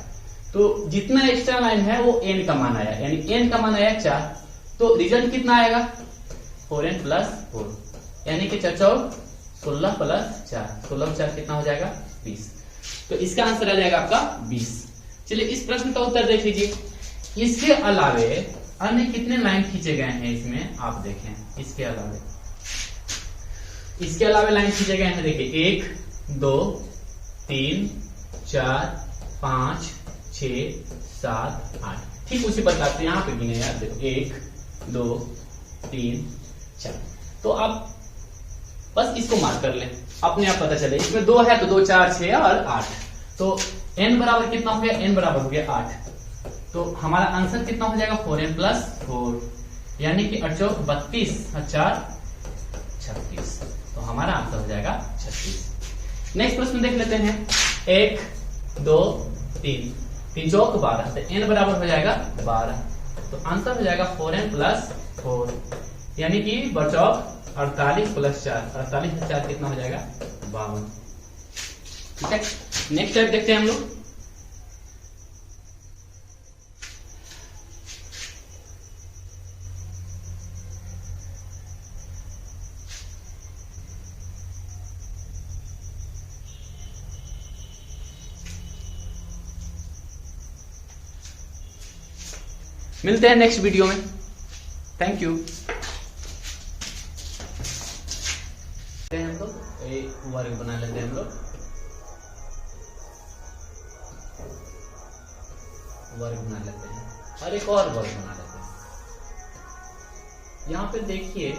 तो जितना एक्स्ट्रा लाइन है वो n का मान आया, यानी n का मान आया 4। तो रिजल्ट कितना आएगा? 4n + 4, यानी कि 4 16 + 4, 16 4 कितना हो जाएगा? 20। तो इसका आंसर आ जाएगा आपका 20। चलिए इस प्रश्न का उत्तर देख लीजिए। इसके अलावे अन्य कितने लाइन खींचे गए हैं इसमें, आप देखें। इसके अलावे लाइन खींचे गए हैं, देखिए 1 2 3 4 5 6 7 8। ठीक उसी प्रकार से यहाँ पे गिने यार, देखो 1 2 3 4। तो आप बस इसको मार्क कर ले, अपने आप पता चले। इसमें 2 है तो 2 4 6 और 8। तो n बराबर कितना हो गया? n बराबर हो गया 8। तो हमारा आंसर कितना हो जाएगा? 4n + 4, यानी कि 8 चौक 32 और 4 36। तो हमारा आंसर हो जाएगा 36। नेक्स्ट प्रश्न देख लेते हैं। 1 2 3 3 चौक 12, तो n बराबर हो जाएगा 12। तो आंसर हो जाएगा 4n + 4, यानी कि बचौक 48 + 4, 48 + 4 कितना हो जाएगा? 52। ठीक है, नेक्स्ट टाइप देखते हैं हम लोग। मिलते हैं नेक्स्ट वीडियो में। Thank you. हम लोग एक वर्ग बना लेते हैं। हम लोग वर्ग बना लेते हैं और एक और वर्ग बना लेते हैं। यहाँ पे देखिए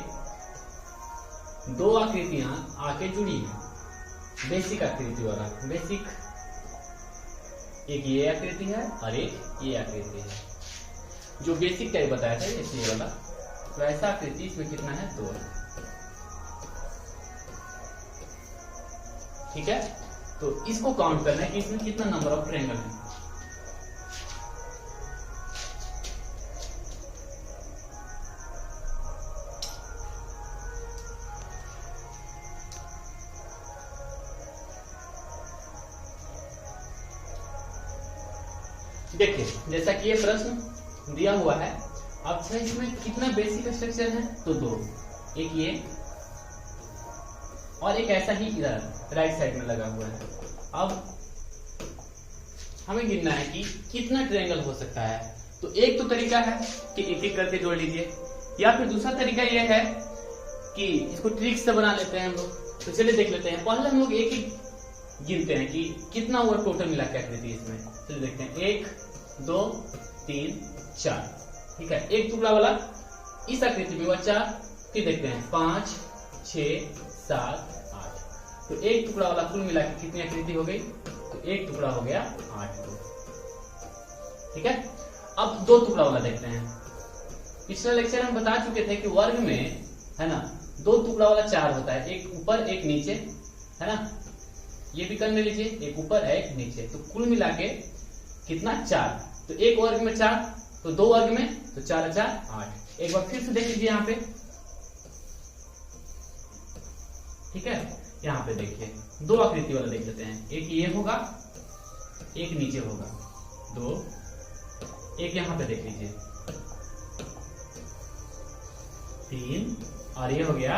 2 आकृतियां आके जुड़ी हैं। बेसिक आकृति वाला, बेसिक एक ये आकृति है और एक ये आकृति है। जो बेसिक टाइप बताया था ये वाला, तो ऐसा आकृति इसमें कितना है? 2 है। ठीक है, तो इसको काउंट करना है कि इसमें कितना नंबर ऑफ ट्रायंगल है। देखिए जैसा कि ये प्रश्न दिया हुआ है, अच्छा इसमें कितना बेसिक स्ट्रक्चर है, तो दो, एक ये और एक ऐसा ही इधर राइट साइड में लगा हुआ है। अब हमें गिनना है कि कितना ट्रायंगल हो सकता है। तो एक तो तरीका है कि एक एक करके जोड़ लीजिए, या फिर दूसरा तरीका यह है कि इसको ट्रिक से बना लेते हैं हम लोग। तो चलिए देख लेते हैं। पहले हम लोग एक एक गिनते हैं कि कितना हुआ टोटल मिला के आकृति इसमें। चलिए देखते हैं, 1 2 3 4, ठीक है। एक टुकड़ा वाला इस आकृति में हुआ 4, फिर देखते हैं 5 6 7 8। तो एक टुकड़ा वाला कुल मिला के कितनी आकृति हो गई, तो एक टुकड़ा हो गया 8, ठीक है। अब दो टुकड़ा वाला देखते हैं। पिछले लेक्चर में बता चुके थे कि वर्ग में है ना दो टुकड़ा वाला 4 होता है, एक ऊपर एक नीचे, है ना। ये भी कर लीजिए, एक ऊपर एक नीचे, तो कुल मिला के कितना 4। तो एक वर्ग में 4, तो दो वर्ग में तो 4 4 8। एक बार फिर से देख लीजिए यहाँ पे, ठीक है। यहाँ पे देखिए दो आकृति वाला देख लेते हैं, एक ये होगा एक नीचे होगा, दो, एक यहाँ पे देख लीजिए 3 और ये हो गया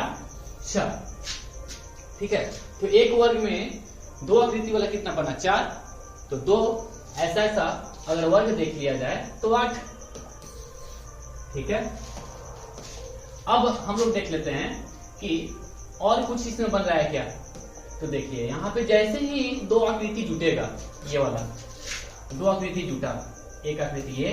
4, ठीक है। तो एक वर्ग में दो आकृति वाला कितना बना 4, तो दो ऐसा ऐसा अगर वर्ग देख लिया जाए तो 8, ठीक है। अब हम लोग देख लेते हैं कि और कुछ इसमें बन रहा है क्या। तो देखिए यहाँ पे जैसे ही दो आकृति जुटेगा, ये वाला दो आकृति जुटा, एक आकृति ये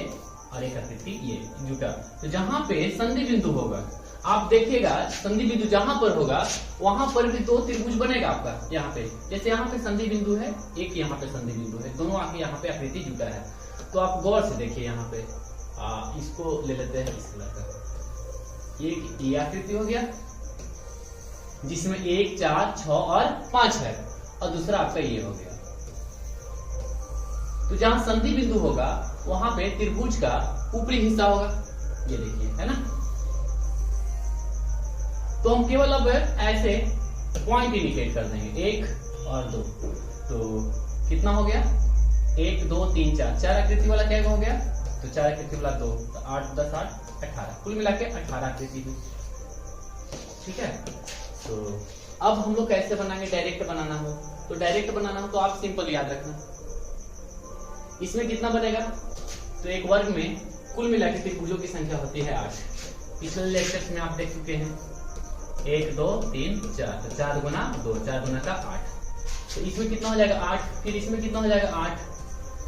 और एक आकृति ये जुटा, तो जहां पे संधि बिंदु होगा आप देखिएगा, संधि बिंदु जहां पर होगा वहां पर भी दो त्रिभुज बनेगा आपका। यहाँ पे जैसे यहाँ पे संधि बिंदु है, एक यहाँ पे संधि बिंदु है, दोनों आके यहाँ पे आकृति जुटा है। तो आप गौर से देखिए यहाँ पे इसको ले लेते हैं इस कलर का, ये आकृति हो गया जिसमें 1 4 6 और 5 है, और दूसरा आपका ये हो गया। तो जहां संधि बिंदु होगा वहां पे त्रिभुज का ऊपरी हिस्सा होगा, ये देखिए, है ना। तो हम केवल अब ऐसे पॉइंट इंडिकेट कर देंगे, 1 और 2। तो कितना हो गया, 1 2 3 4, चार आकृति वाला क्या हो गया, तो चार आकृति वाला 2, तो 8 10 8 18, कुल मिला के 18 आकृति हुई, ठीक है। तो अब हम लोग कैसे बनाएंगे, डायरेक्ट बनाना हो तो डायरेक्ट बनाना हो तो आप सिंपल याद रखना, इसमें कितना बनेगा, तो एक वर्ग में कुल मिला के त्रिभुजों की संख्या होती है 8। पिछले लेक्चर में आप देख चुके हैं, 1 2 3 4, तो 4 गुना 2, 4 गुना का 8। तो इसमें कितना हो जाएगा 8, फिर इसमें कितना हो जाएगा 8,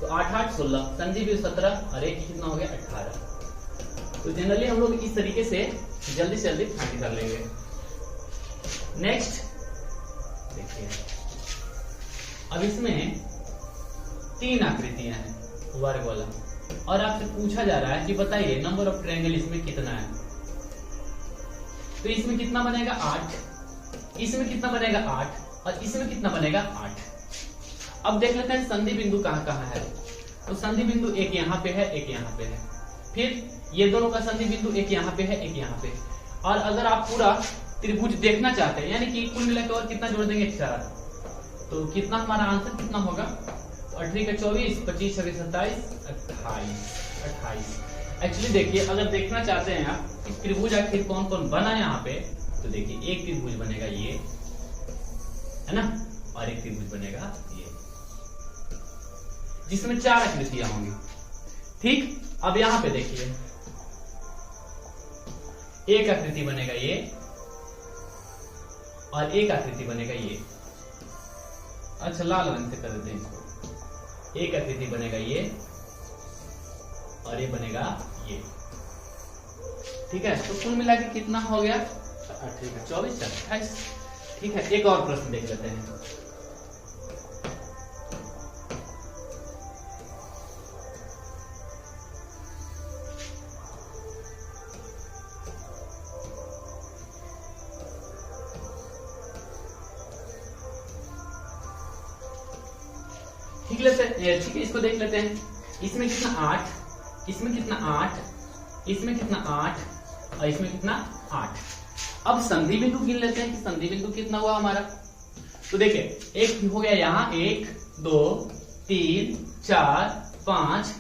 तो 8 8 16, संधि भी 17 और एक कितना हो गया 18। तो जनरली हम लोग इस तरीके से जल्दी से जल्दी फाइंड कर लेंगे। नेक्स्ट देखिए, अब इसमें 3 आकृतियां हैं वर्ग वाला, और आपसे पूछा जा रहा है कि बताइए नंबर ऑफ ट्रायंगल इसमें कितना है। तो इसमें कितना बनेगा 8, इसमें कितना बनेगा 8, और इसमें कितना बनेगा 8। अब देख लेते हैं संधि बिंदु कहाँ कहाँ है। तो संधि बिंदु एक यहाँ पे है, एक यहाँ पे है, फिर ये दोनों का संधि बिंदु एक यहाँ पे है, एक यहाँ पे। और अगर आप पूरा त्रिभुज देखना चाहते हैं, यानी कि कुल मिलाकर और कितना जोड़ देंगे 4, तो कितना हमारा आंसर कितना होगा, 8 का 24 25 26 27 28। एक्चुअली देखिए, अगर देखना चाहते हैं आप कि त्रिभुज आखिर कौन कौन बना यहाँ पे, तो देखिए एक त्रिभुज बनेगा ये, है ना, और एक त्रिभुज बनेगा ये, जिसमें 4 आकृतियां होंगी, ठीक। अब यहाँ पे देखिए एक आकृति बनेगा ये, और एक आकृति बनेगा ये। अच्छा लाल रंग से कर देते हैं इसको, एक आकृति बनेगा ये और ये बनेगा ये, ठीक है। तो कुल मिला के कितना हो गया 8 का 24 28, ठीक है। एक और प्रश्न देख लेते हैं। ठीक है, इसको देख लेते हैं। इसमें कितना 8, इसमें कितना 8, इसमें कितना 8 और इसमें कितना 8। अब संधि बिंदु गिन लेते हैं कि संधि बिंदु कितना हुआ हमारा। तो देखिए एक हो गया यहाँ 1 2 3 4 5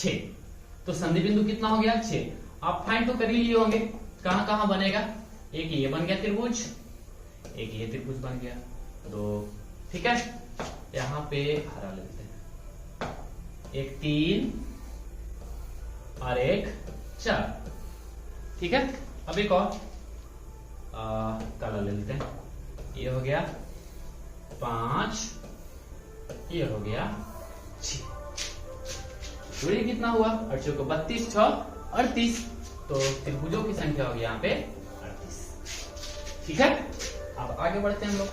6। तो संधि बिंदु कितना हो गया 6। आप फाइंड तो कर ही लिए होंगे कहां कहां बनेगा। एक ये बन गया त्रिभुज, एक ये त्रिभुज बन गया 2, ठीक है। यहाँ पे हरा लेते हैं, एक 3 और एक 4, ठीक है। अब एक और काला ले लेते हैं, ये हो गया 5, ये हो गया 6। दूरी कितना हुआ 8 को 32 6 38। तो त्रिभुजों की संख्या होगी यहाँ पे 38, ठीक है। अब आगे बढ़ते हैं हम लोग।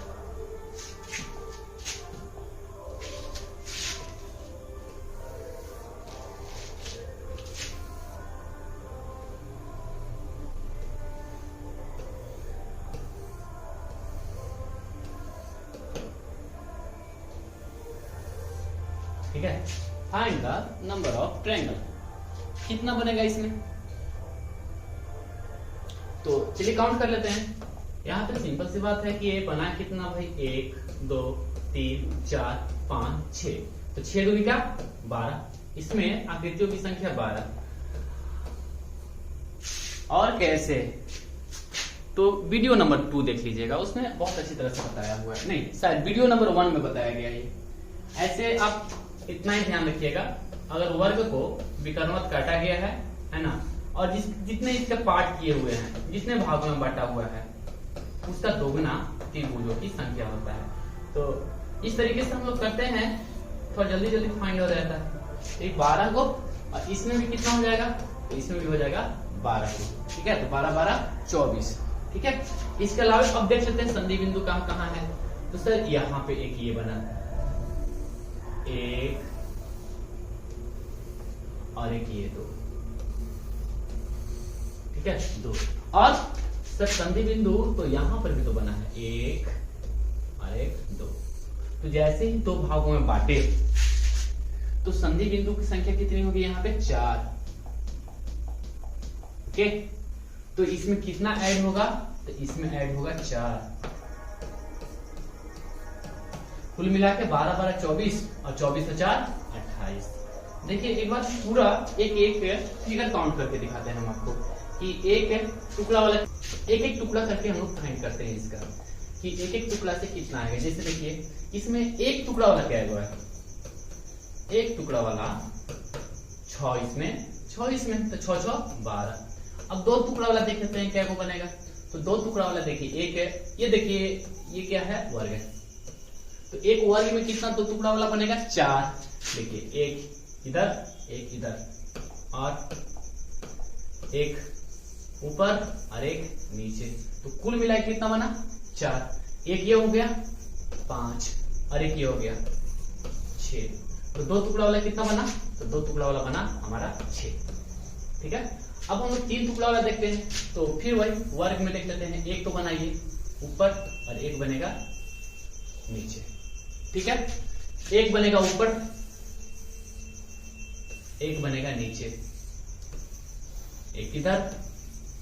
ठीक है, find the number of triangle. कितना बनेगा इसमें, तो चलिए काउंट कर लेते हैं। यहाँ पे सिंपल सी बात है कि ये बना कितना भाई 1 2 3 4 5 6। तो 6 दूनी क्या 12। इसमें आकृतियों की संख्या 12। और कैसे, तो वीडियो नंबर 2 देख लीजिएगा, उसमें बहुत अच्छी तरह से बताया हुआ है। नहीं, शायद वीडियो नंबर 1 में बताया गया है। ऐसे आप इतना ही ध्यान रखिएगा, अगर वर्ग को विकर्णवत काटा गया है ना, और जितने इसके पार्ट किए हुए हैं, जितने भागों में बांटा हुआ है, उसका दोगुना त्रिभुजों की संख्या होता है। तो इस तरीके से हम लोग करते हैं, थोड़ा जल्दी जल्दी फाइंड हो जाता है। एक 12 को, और इसमें भी कितना हो जाएगा, तो इसमें भी हो जाएगा 12 को, ठीक है। तो 12 12 24, ठीक है। इसके अलावा अब देख लेते हैं संधि बिंदु कहाँ कहाँ है। तो सर यहाँ पे एक ये बना, एक और एक ये 2, ठीक है 2। और सर संधि बिंदु तो यहां पर भी तो बना है 1 और एक 2। तो जैसे ही 2 भागों में बांटे, तो संधि बिंदु की संख्या कितनी होगी यहाँ पे 4, ओके। तो इसमें कितना ऐड होगा, तो इसमें ऐड होगा 4। कुल मिला के 12 12 24 और 24 और 4 28। देखिए एक बार पूरा एक फिगर काउंट करके दिखाते हैं हम आपको कि एक टुकड़ा वाला, एक टुकड़ा करके हम लोग फाइंड करते हैं इसका कि एक टुकड़ा से कितना आएगा। जैसे देखिए इसमें एक टुकड़ा वाला क्या है, एक टुकड़ा वाला 6 इसमें 6 इसमें, तो 6 6 12। अब 2 टुकड़ा वाला देख लेते हैं क्या वो बनेगा। तो 2 टुकड़ा वाला देखिए एक है, ये देखिए ये क्या है वर्ग है। तो एक वर्ग में कितना 2 टुकड़ा वाला बनेगा 4। देखिए एक इधर और एक ऊपर और एक नीचे, तो कुल मिला कितना बना 4। एक ये हो गया 5 और एक ये हो गया 6। तो 2 टुकड़ा वाला कितना बना, तो 2 टुकड़ा वाला बना हमारा 6, ठीक है। अब हम लोग 3 टुकड़ा वाला देखते हैं, तो फिर वही वर्ग में लिख लेते हैं। एक तो बनाइए ऊपर और एक बनेगा नीचे, ठीक है। एक बनेगा ऊपर, एक बनेगा नीचे, एक इधर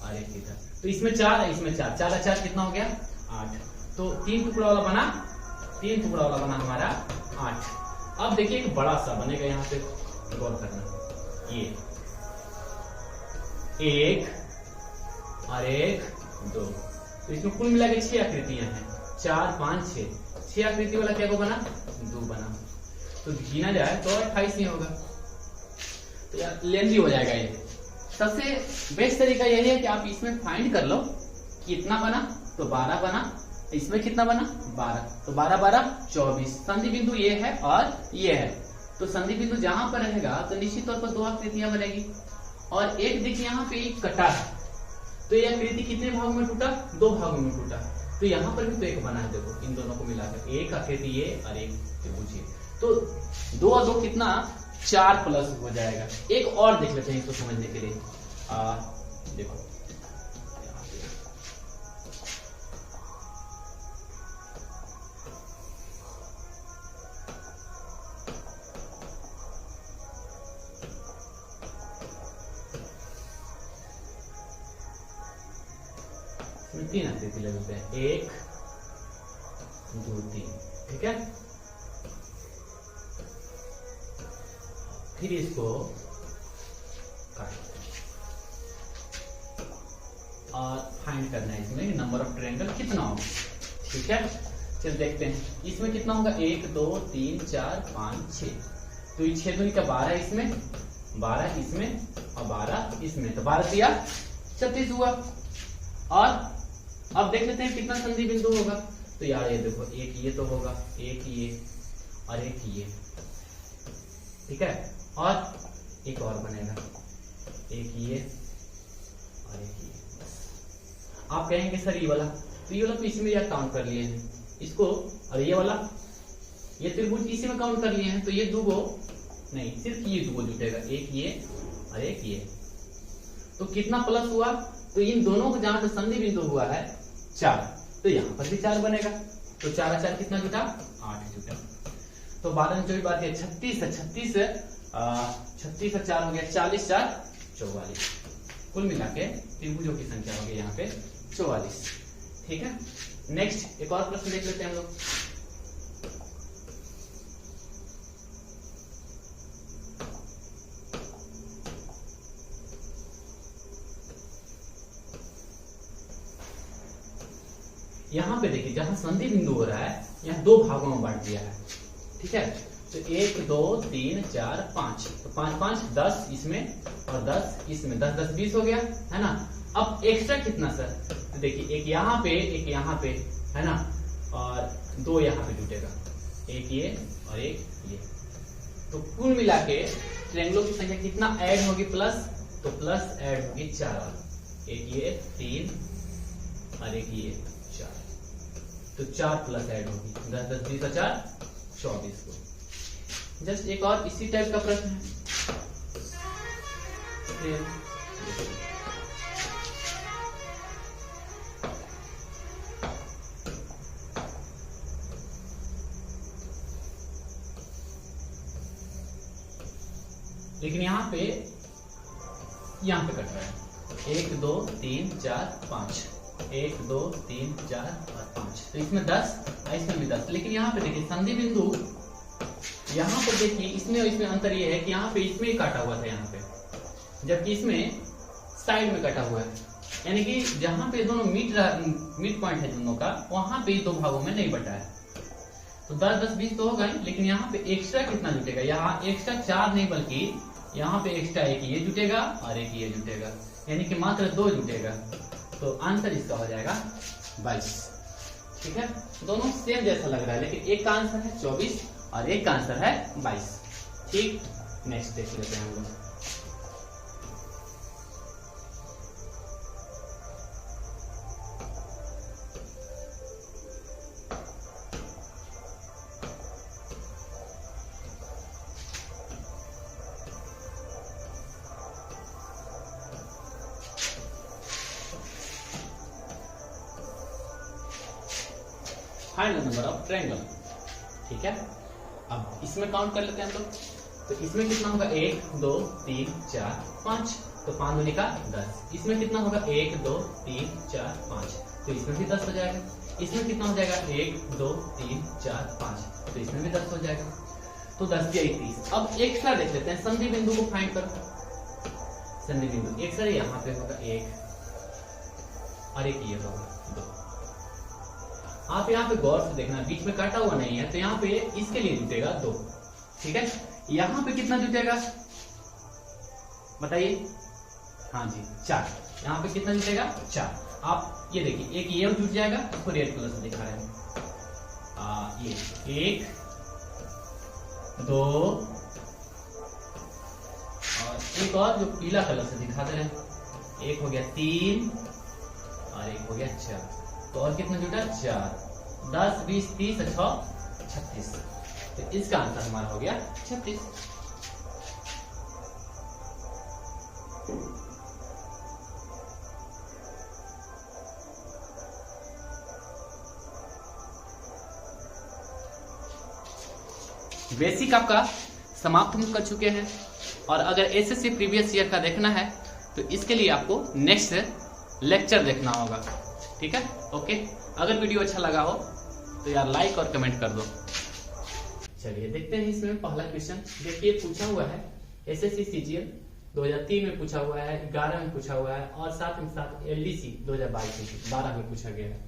और एक इधर। तो इसमें 4 है, इसमें 4, 4 4 कितना हो गया 8। तो 3 टुकड़ा वाला बना, 3 टुकड़ा वाला बना हमारा 8। अब देखिए एक बड़ा सा बनेगा, यहाँ पे गौर करना, ये 1 और एक 2। तो इसमें कुल मिला के 6 आकृतियां हैं, 4 5 6 आकृति वाला क्या को बना 2 बना। तो गिना जाए तो 28 ही होगा। तो यार लेंदी हो जाएगा ये। सबसे बेस्ट तरीका यही है कि आप इसमें फाइंड कर लो कितना बना, तो 12 बना। इसमें कितना बना 12, तो 12 12 24। संधि बिंदु ये है और ये है, तो संधि बिंदु जहां पर रहेगा तो निश्चित तौर पर 2 आकृतियां बनेगी। और एक देखिए यहाँ पे एक कटा है, तो ये आकृति कितने भागों में टूटा, 2 भागों में टूटा। तो यहाँ पर भी तो एक बना है, देखो इन दोनों को मिलाकर एक आकृति ये और एक त्रिभुज। तो 2 और 2 कितना 4 प्लस हो जाएगा। एक और देख लेते हैं इसको समझने के लिए। देखो इसमें 3 आकृति ले लेते हैं, 1 2 3, ठीक है। फिर इसको फाइंड करना है इसमें नंबर ऑफ ट्रायंगल कितना होगा। ठीक है, चल देखते हैं इसमें कितना होगा, 1 2 3 4 5 6। तो ये 6 दूनी का 12 इसमें, 12 इसमें और 12 इसमें, तो 12 दिया 36 हुआ। और अब देख लेते हैं कितना संधि बिंदु होगा। तो यार ये देखो, एक ये तो होगा, एक ये और एक ये, ठीक है, और एक और बनेगा, एक ये और एक ये। आप कहेंगे सर ये वाला, तो ये वाला तो इसी में यार काउंट कर लिए हैं इसको, और ये वाला ये त्रिभुज इसी में काउंट कर लिए हैं, तो ये दुगो नहीं, सिर्फ ये दुगो जुटेगा, एक ये और एक ये। तो कितना प्लस हुआ, तो इन दोनों को जहां पे संधि बिंदु हुआ है 4, तो यहां पर भी 4 बनेगा। तो 4 और 4 कितना जुटा, 8 जुटा। तो 12 में 24 बात है 36 है, 36 और 4 हो गया 40, 4 44। कुल मिला के त्रिभुजों की संख्या हो गई यहाँ पे 44। ठीक है, नेक्स्ट एक और प्रश्न देख लेते हैं हम लोग। यहां पे देखिए जहां संधि बिंदु हो रहा है यहाँ 2 भागों में बांट दिया है। ठीक है, तो 1 2 3 4 5, तो 5 5 10 इसमें और 10 इसमें, 10 10 20 हो गया, है ना। अब एक्स्ट्रा कितना सर, तो देखिए एक यहाँ पे एक यहाँ पे, है ना, और 2 यहाँ पे जुटेगा, एक ये और एक ये। तो कुल मिला के ट्रायंगलों की संख्या कितना ऐड होगी, प्लस, तो प्लस ऐड होगी 4 वाली, एक ये 3 और एक ये 4, तो 4 प्लस ऐड होगी, 10 10 20 और 4 24 को। जस्ट एक और इसी टाइप का प्रश्न है। लेकिन यहाँ पे कट रहा है 1 2 3 4 5, 1 2 3 4 और 5, तो इसमें 10 और इसमें भी 10। लेकिन यहाँ पे देखिए संधि बिंदु, यहाँ पर देखिए इसमें और इसमें अंतर ये है कि यहाँ पे इसमें ही काटा हुआ था यहाँ पे, जबकि इसमें साइड में कटा हुआ है, यानी कि जहां पे दोनों मिड पॉइंट है दोनों का, वहां पे 2 भागों में नहीं बटा है। तो 10 10 20 तो होगा ही, लेकिन यहाँ पे एक्स्ट्रा कितना जुटेगा, यहाँ एक्स्ट्रा 4 नहीं बल्कि यहाँ पे एक्स्ट्रा एक ये जुटेगा और एक ये जुटेगा, यानी कि मात्र 2 जुटेगा। तो आंसर इसका हो जाएगा 22। ठीक है, दोनों सेम जैसा लग रहा है, लेकिन एक का आंसर है 24 और एक का आंसर है 22। ठीक, नेक्स्ट देख लेते हैं हम लोग। Find the number of triangle. ठीक है, अब इसमें काउंट कर लेते हैं हम लोग। तो इसमें कितना होगा, 1 2 3 4 5, तो 5 दूनी का 10। इसमें कितना होगा, 1 2 3 4 5, तो इसमें भी 10 हो जाएगा। इसमें कितना हो जाएगा, 1 2 3 4 5, तो इसमें भी 10 हो जाएगा। तो 10 या 31। अब एक्स्ट्रा देख लेते हैं, संधि बिंदु को फाइंड करो। संधि बिंदु एक्स्ट्रा यहाँ पे होगा 1 और एक ये होगा 2। आप यहाँ पे गौर से देखना, बीच में काटा हुआ नहीं है, तो यहाँ पे इसके लिए जुटेगा 2। ठीक है, यहाँ पे कितना जुटेगा बताइए, हाँ जी 4। यहाँ पे कितना जुटेगा, 4। आप ये देखिए, एक ये जुट जाएगा, इसको रेड कलर से दिखा रहे हैं, ये 1 2 और एक और जो पीला कलर से दिखा दे रहे हैं, एक हो गया 3 और एक हो गया 4। तो और कितना जुटा, 4 10 20 30 6 36। तो इसका आंसर हमारा हो गया 36। बेसिक आपका समाप्त हम कर चुके हैं, और अगर एसएससी प्रीवियस ईयर का देखना है तो इसके लिए आपको नेक्स्ट लेक्चर देखना होगा। ठीक है, ओके। अगर वीडियो अच्छा लगा हो तो यार लाइक और कमेंट कर दो। चलिए देखते हैं इसमें पहला क्वेश्चन। देखिए पूछा हुआ है एसएससी सीजीएल 2003 में पूछा हुआ है, 11 में पूछा हुआ है और साथ में साथ LDC 2022 में 12 में पूछा गया है।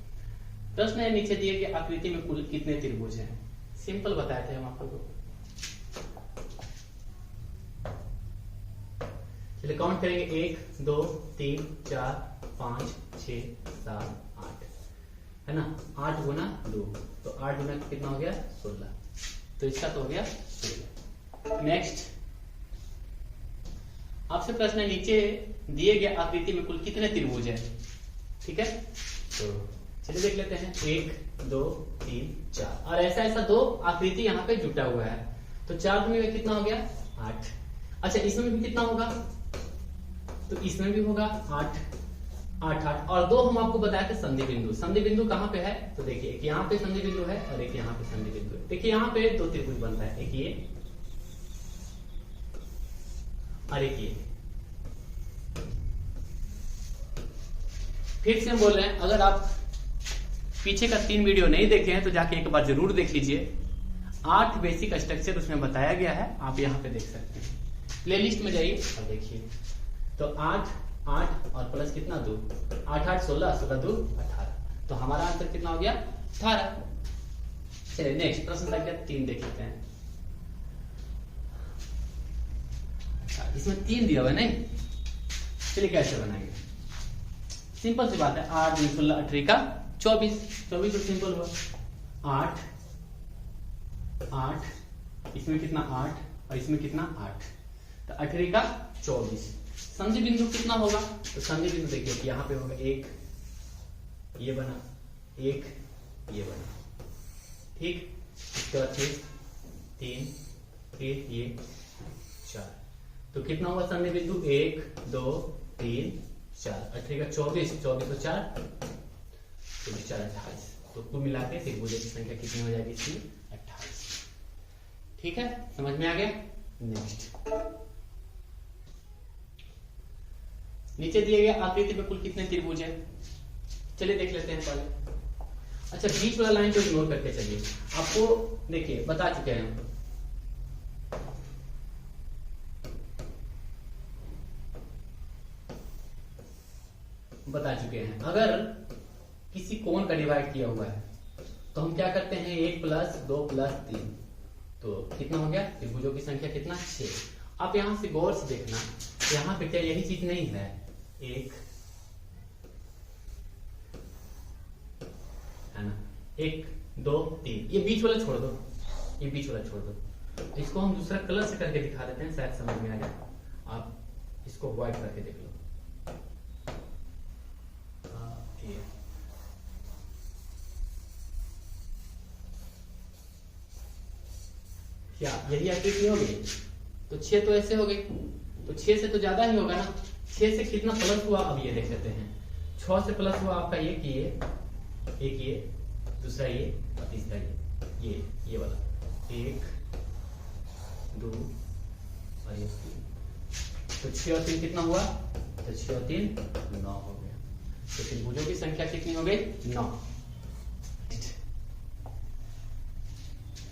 प्रश्न है नीचे दिए गए आकृति में कुल कितने त्रिभुज हैं। सिंपल बताए थे हम आपको। चलिए काउंट करेंगे 1 2 3 4 5 6 7 8 है ना। 8 गुना 2 तो 8 गुना कितना हो गया 16। तो इसका तो हो गया 16। नेक्स्ट आपसे प्रश्न है नीचे दिए गए आकृति में कुल कितने त्रिभुज है। ठीक है, तो चलिए देख लेते हैं 1 2 3 4 और ऐसा ऐसा दो आकृति यहाँ पे जुटा हुआ है। तो 4 गुने में कितना हो गया 8। अच्छा इसमें भी कितना होगा, तो इसमें भी होगा 8 8 8 और दो हम आपको बताया थे संधि बिंदु। संधि बिंदु कहाँ पे है, तो देखिए एक यहाँ पे संधि बिंदु है और एक यहाँ पे संधि बिंदु है। देखिए यहाँ पे दो त्रिभुज बनता है, एक ये और एक ये। फिर से हम बोल रहे हैं, अगर आप पीछे का 3 वीडियो नहीं देखे हैं तो जाके एक बार जरूर देख लीजिए। 8 बेसिक स्ट्रक्चर उसमें बताया गया है, आप यहाँ पे देख सकते हैं। प्लेलिस्ट में जाइए और देखिए। तो 8 8 और प्लस कितना 2 8 8 16 16 2 18। तो हमारा आंसर कितना हो गया 18। चलिए नेक्स्ट प्रश्न संख्या 3 देख लेते हैं। अच्छा इसमें 3 दिया हुआ है नहीं, चलिए कैसे बनाएंगे। सिंपल सी बात है, 8 2 16 18 का 24 24 तो सिंपल हुआ। 8 8 इसमें कितना 8 और इसमें कितना 8 तो 18 का 24। संधि बिंदु कितना होगा, तो संधि बिंदु देखिए कि यहाँ पे होगा 1 ये बना 1 ये बना। ठीक, इसके बाद फिर 3 फिर ये 4। तो कितना हुआ संधि बिंदु 1 2 3 4। 18 का 24 24 तो 4 तो 4 28। तो कुल मिला के त्रिभुजों की संख्या कितनी हो जाएगी इसकी 28। ठीक है, समझ में आ गया। नेक्स्ट नीचे दिए गए आकृति में कुल कितने त्रिभुज हैं, चलिए देख लेते हैं पहले। अच्छा बीच वाला लाइन को इग्नोर करके चलिए, आपको देखिए बता चुके हैं हम। बता चुके हैं अगर किसी कोण का डिवाइड किया हुआ है तो हम क्या करते हैं 1 + 2 + 3 तो कितना हो गया त्रिभुजों की संख्या कितना 6। आप यहां से गौर से देखना, यहां पे क्या यही चीज नहीं है 1 है ना 1 2 3 ये बीच वाला छोड़ दो, ये बीच वाला छोड़ दो। इसको हम दूसरा कलर से करके दिखा देते हैं, शायद समझ में आ जाए। आप इसको व्हाइट करके देख लो। क्या यही आकृति हो गई, तो 6 तो ऐसे हो गई, तो 6 से तो ज्यादा ही होगा ना। 6 से कितना प्लस हुआ अब ये देख लेते हैं। 6 से प्लस हुआ आपका ये कि एक ये दूसरा ये और तीसरा ये वाला 1 2 और ये 3। तो 6 और 3 कितना हुआ, तो 6 और 3 9 हो गया। तो त्रिभुजों की संख्या कितनी हो गई 9।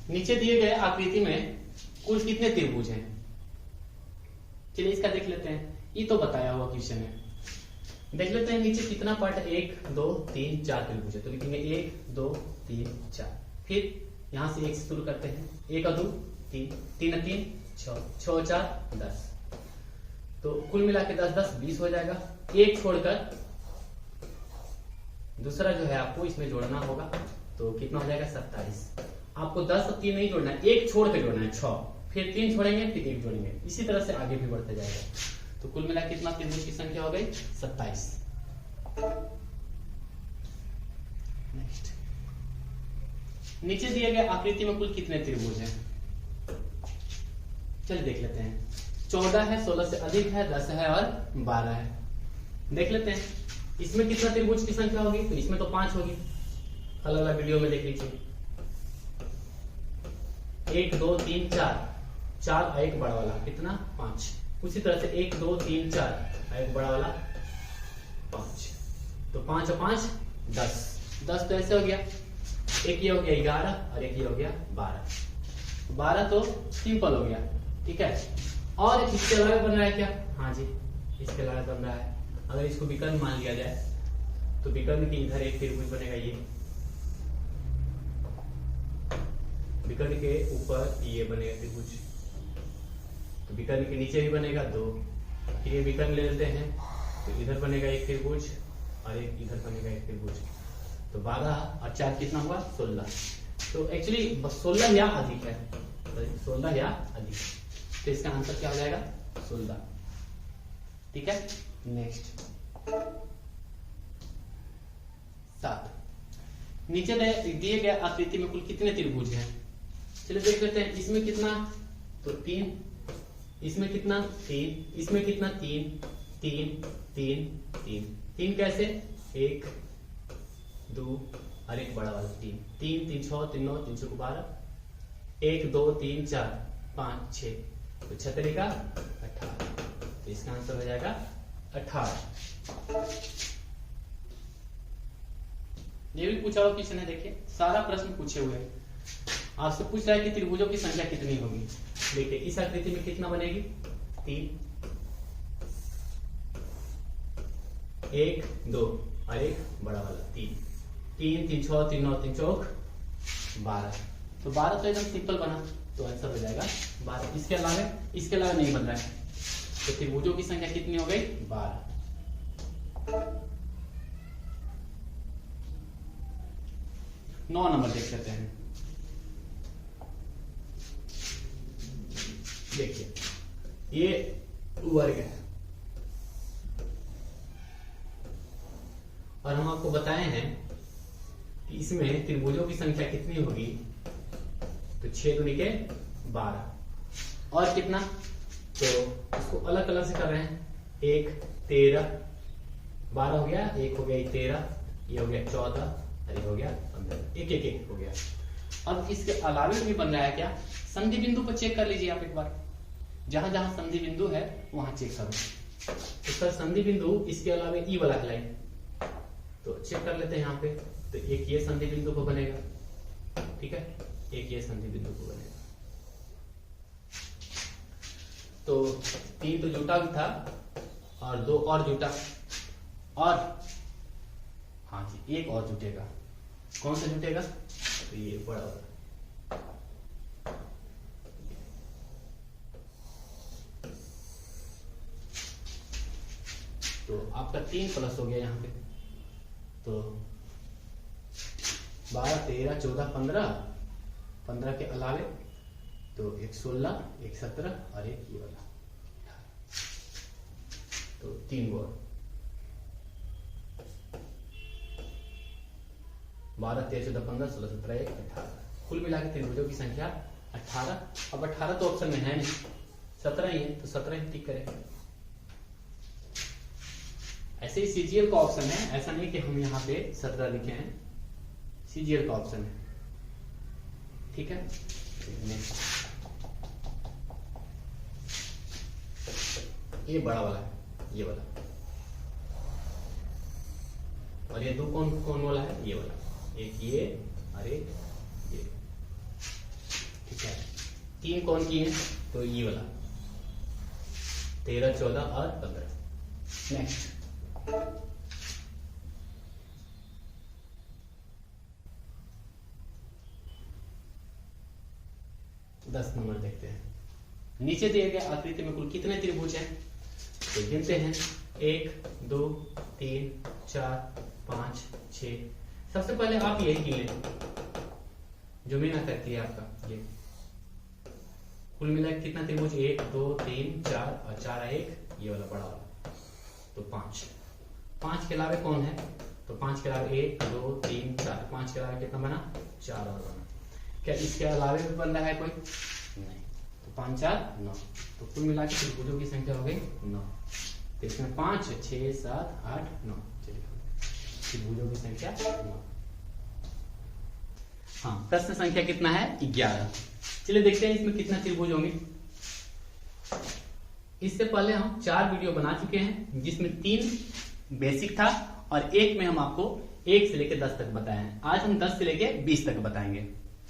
नीचे दिए गए आकृति में कुल कितने त्रिभुज हैं, चलिए इसका देख लेते हैं। ये तो बताया हुआ क्वेश्चन है, देख लेते हैं नीचे कितना पार्ट 1 2 3 4 त्रिभुज है। तो लिखेंगे 1 2 3 4। फिर यहां से 1 से शुरू करते हैं, 1 और 2 3 3 और 3 6 6 और 4 10। तो कुल मिला के 10 10 20 हो जाएगा। एक छोड़कर दूसरा जो है आपको इसमें जोड़ना होगा, तो कितना हो जाएगा 27। आपको 10 और 3 नहीं जोड़ना है, एक छोड़ के जोड़ना है 6, फिर 3 छोड़ेंगे फिर 1 जोड़ेंगे, इसी तरह से आगे भी बढ़ते जाएगा। तो कुल मिला कितना त्रिभुज की संख्या हो गई 27। नेक्स्ट नीचे दिए गए आकृति में कुल कितने त्रिभुज हैं, चलिए देख लेते हैं। 14 है, 16 से अधिक है, 10 है और 12 है। देख लेते हैं इसमें कितना त्रिभुज की संख्या होगी, तो इसमें तो 5 होगी। अलग अलग वीडियो में देख लीजिए। 1 2 3 4 4 और एक बड़ा वाला कितना 5। उसी तरह से 1 2 3 4 और एक बड़ा वाला 5। तो 5 और 5 10 10 तो ऐसे हो गया। एक ये हो गया 11 और एक ये हो गया 12। 12 तो सिंपल हो गया, ठीक है। और इसके अलावा बन रहा है क्या? हाँ जी, इसके अलावा बन रहा है। अगर इसको विकर्ण मान लिया जाए तो विकर्ण के इधर एक त्रिभुज बनेगा, ये विकर्ण के ऊपर ये बनेगा त्रिभुज, तो विकर्ण के नीचे भी बनेगा 2। फिर ये विकर्ण ले लेते हैं तो इधर बनेगा एक त्रिभुज और एक इधर बनेगा एक त्रिभुज, तो 12 और 4 कितना हुआ? 16। तो एक्चुअली 16 या अधिक है, 16 या अधिक, तो इसका आंसर क्या हो जाएगा? 16। ठीक है, नेक्स्ट 7। नीचे दिए गए आकृति में कुल कितने त्रिभुज हैं? चलिए देख लेते हैं। इसमें कितना? तो 3, इसमें कितना? 3, इसमें कितना? 3 3 3 3 3 कैसे? 1 2 और एक बड़ा वाला 3 3 3 6 3 9 3 6 12 1 2 3 4 5 6, तो 6 3 का 18, तो इसका आंसर हो जाएगा 18। ये भी पूछा हुआ क्वेश्चन है, देखिए सारा प्रश्न पूछे हुए हैं। आपसे पूछ रहा है कि त्रिभुजों की संख्या कितनी होगी। देखिए इस आकृति में कितना बनेगी? 3 1 2 और एक बड़ा वाला 3 3 3 6 3 9 3 चौक 12, तो 12 तो एकदम सिंपल बना, तो आंसर हो जाएगा 12। इसके अलावा नहीं बन रहा है, तो त्रिभुजों की संख्या कितनी हो गई? 12। नौ नंबर देख लेते हैं। देखिए ये वर्ग है और हम आपको बताए हैं कि इसमें त्रिभुजों की संख्या कितनी होगी, तो 6 दूनी के 12 और कितना, तो इसको अलग अलग से कर रहे हैं। 1 13 12 हो गया, 1 हो गया 13, ये हो गया 14 और ये हो गया 15, 1 1 1 हो गया। अब इसके अलावे भी बन रहा है क्या? संधि बिंदु पर चेक कर लीजिए आप एक बार, जहां जहां संधि बिंदु है वहां चेक करो। तो सर संधि बिंदु इसके अलावा ई वाला लाइन, तो चेक कर लेते हैं यहाँ पे। तो एक ये संधि बिंदु को बनेगा, ठीक है, एक ये संधि बिंदु को बनेगा। तो 3 तो जुटा भी था और 2 और जुटा, और हाँ जी एक और जुटेगा। कौन सा जुटेगा? तो ये बड़ा वाला। तो आपका 3 प्लस हो गया यहाँ पे, तो 12 13 14 15, 15 के अलावे तो एक 16 एक 17 और एक ये वाला, तो 3 गो 12 13 14 15 16 17 1 18, कुल मिला के त्रिभुजों की संख्या 18। अब 18 तो ऑप्शन में है नहीं, 17 ही है, तो 17 ही टिक करें। ऐसे ही सीजीएल का ऑप्शन है, ऐसा नहीं कि हम यहाँ पे 17 लिखे हैं, सीजीएल का ऑप्शन है, ठीक है। ये बड़ा वाला है, ये वाला, और ये 2 कौन वाला है? ये वाला, एक ये और एक ये, ठीक है। 3 कौन की है? तो ये वाला 13 14 और 15। नेक्स्ट 10 नंबर देखते हैं। नीचे दिए गए आकृति में कुल कितने त्रिभुज हैं? तो गिनते हैं 1 2 3 4 5 6। सबसे पहले आप यही गिन लें जो मैंने करती है आपका ये, कुल मिला कितना त्रिभुज? 1 2 3 4 और 4 1 ये वाला बड़ा वाला, तो 5। 5 के अलावे कौन है? तो 5 के अलावे 1 2 3 4, 5 के अलावे कितना बना? 4 और बना। क्या इसके अलावे भी बन रहा है कोई? नहीं। तो 5 4 9, तो कुल मिला के त्रिभुजों की संख्या हो गई 9। तो इसमें 5 6 7 8 9, चलिए त्रिभुजों की संख्या 9। हाँ, प्रश्न संख्या कितना है? 11। चलिए देखते हैं इसमें कितना त्रिभुज होंगे। इससे पहले हम 4 वीडियो बना चुके हैं, जिसमें 3 बेसिक था और एक में हम आपको 1 से लेकर 10 तक बताए हैं। आज हम 10 से लेकर 20 तक बताएंगे,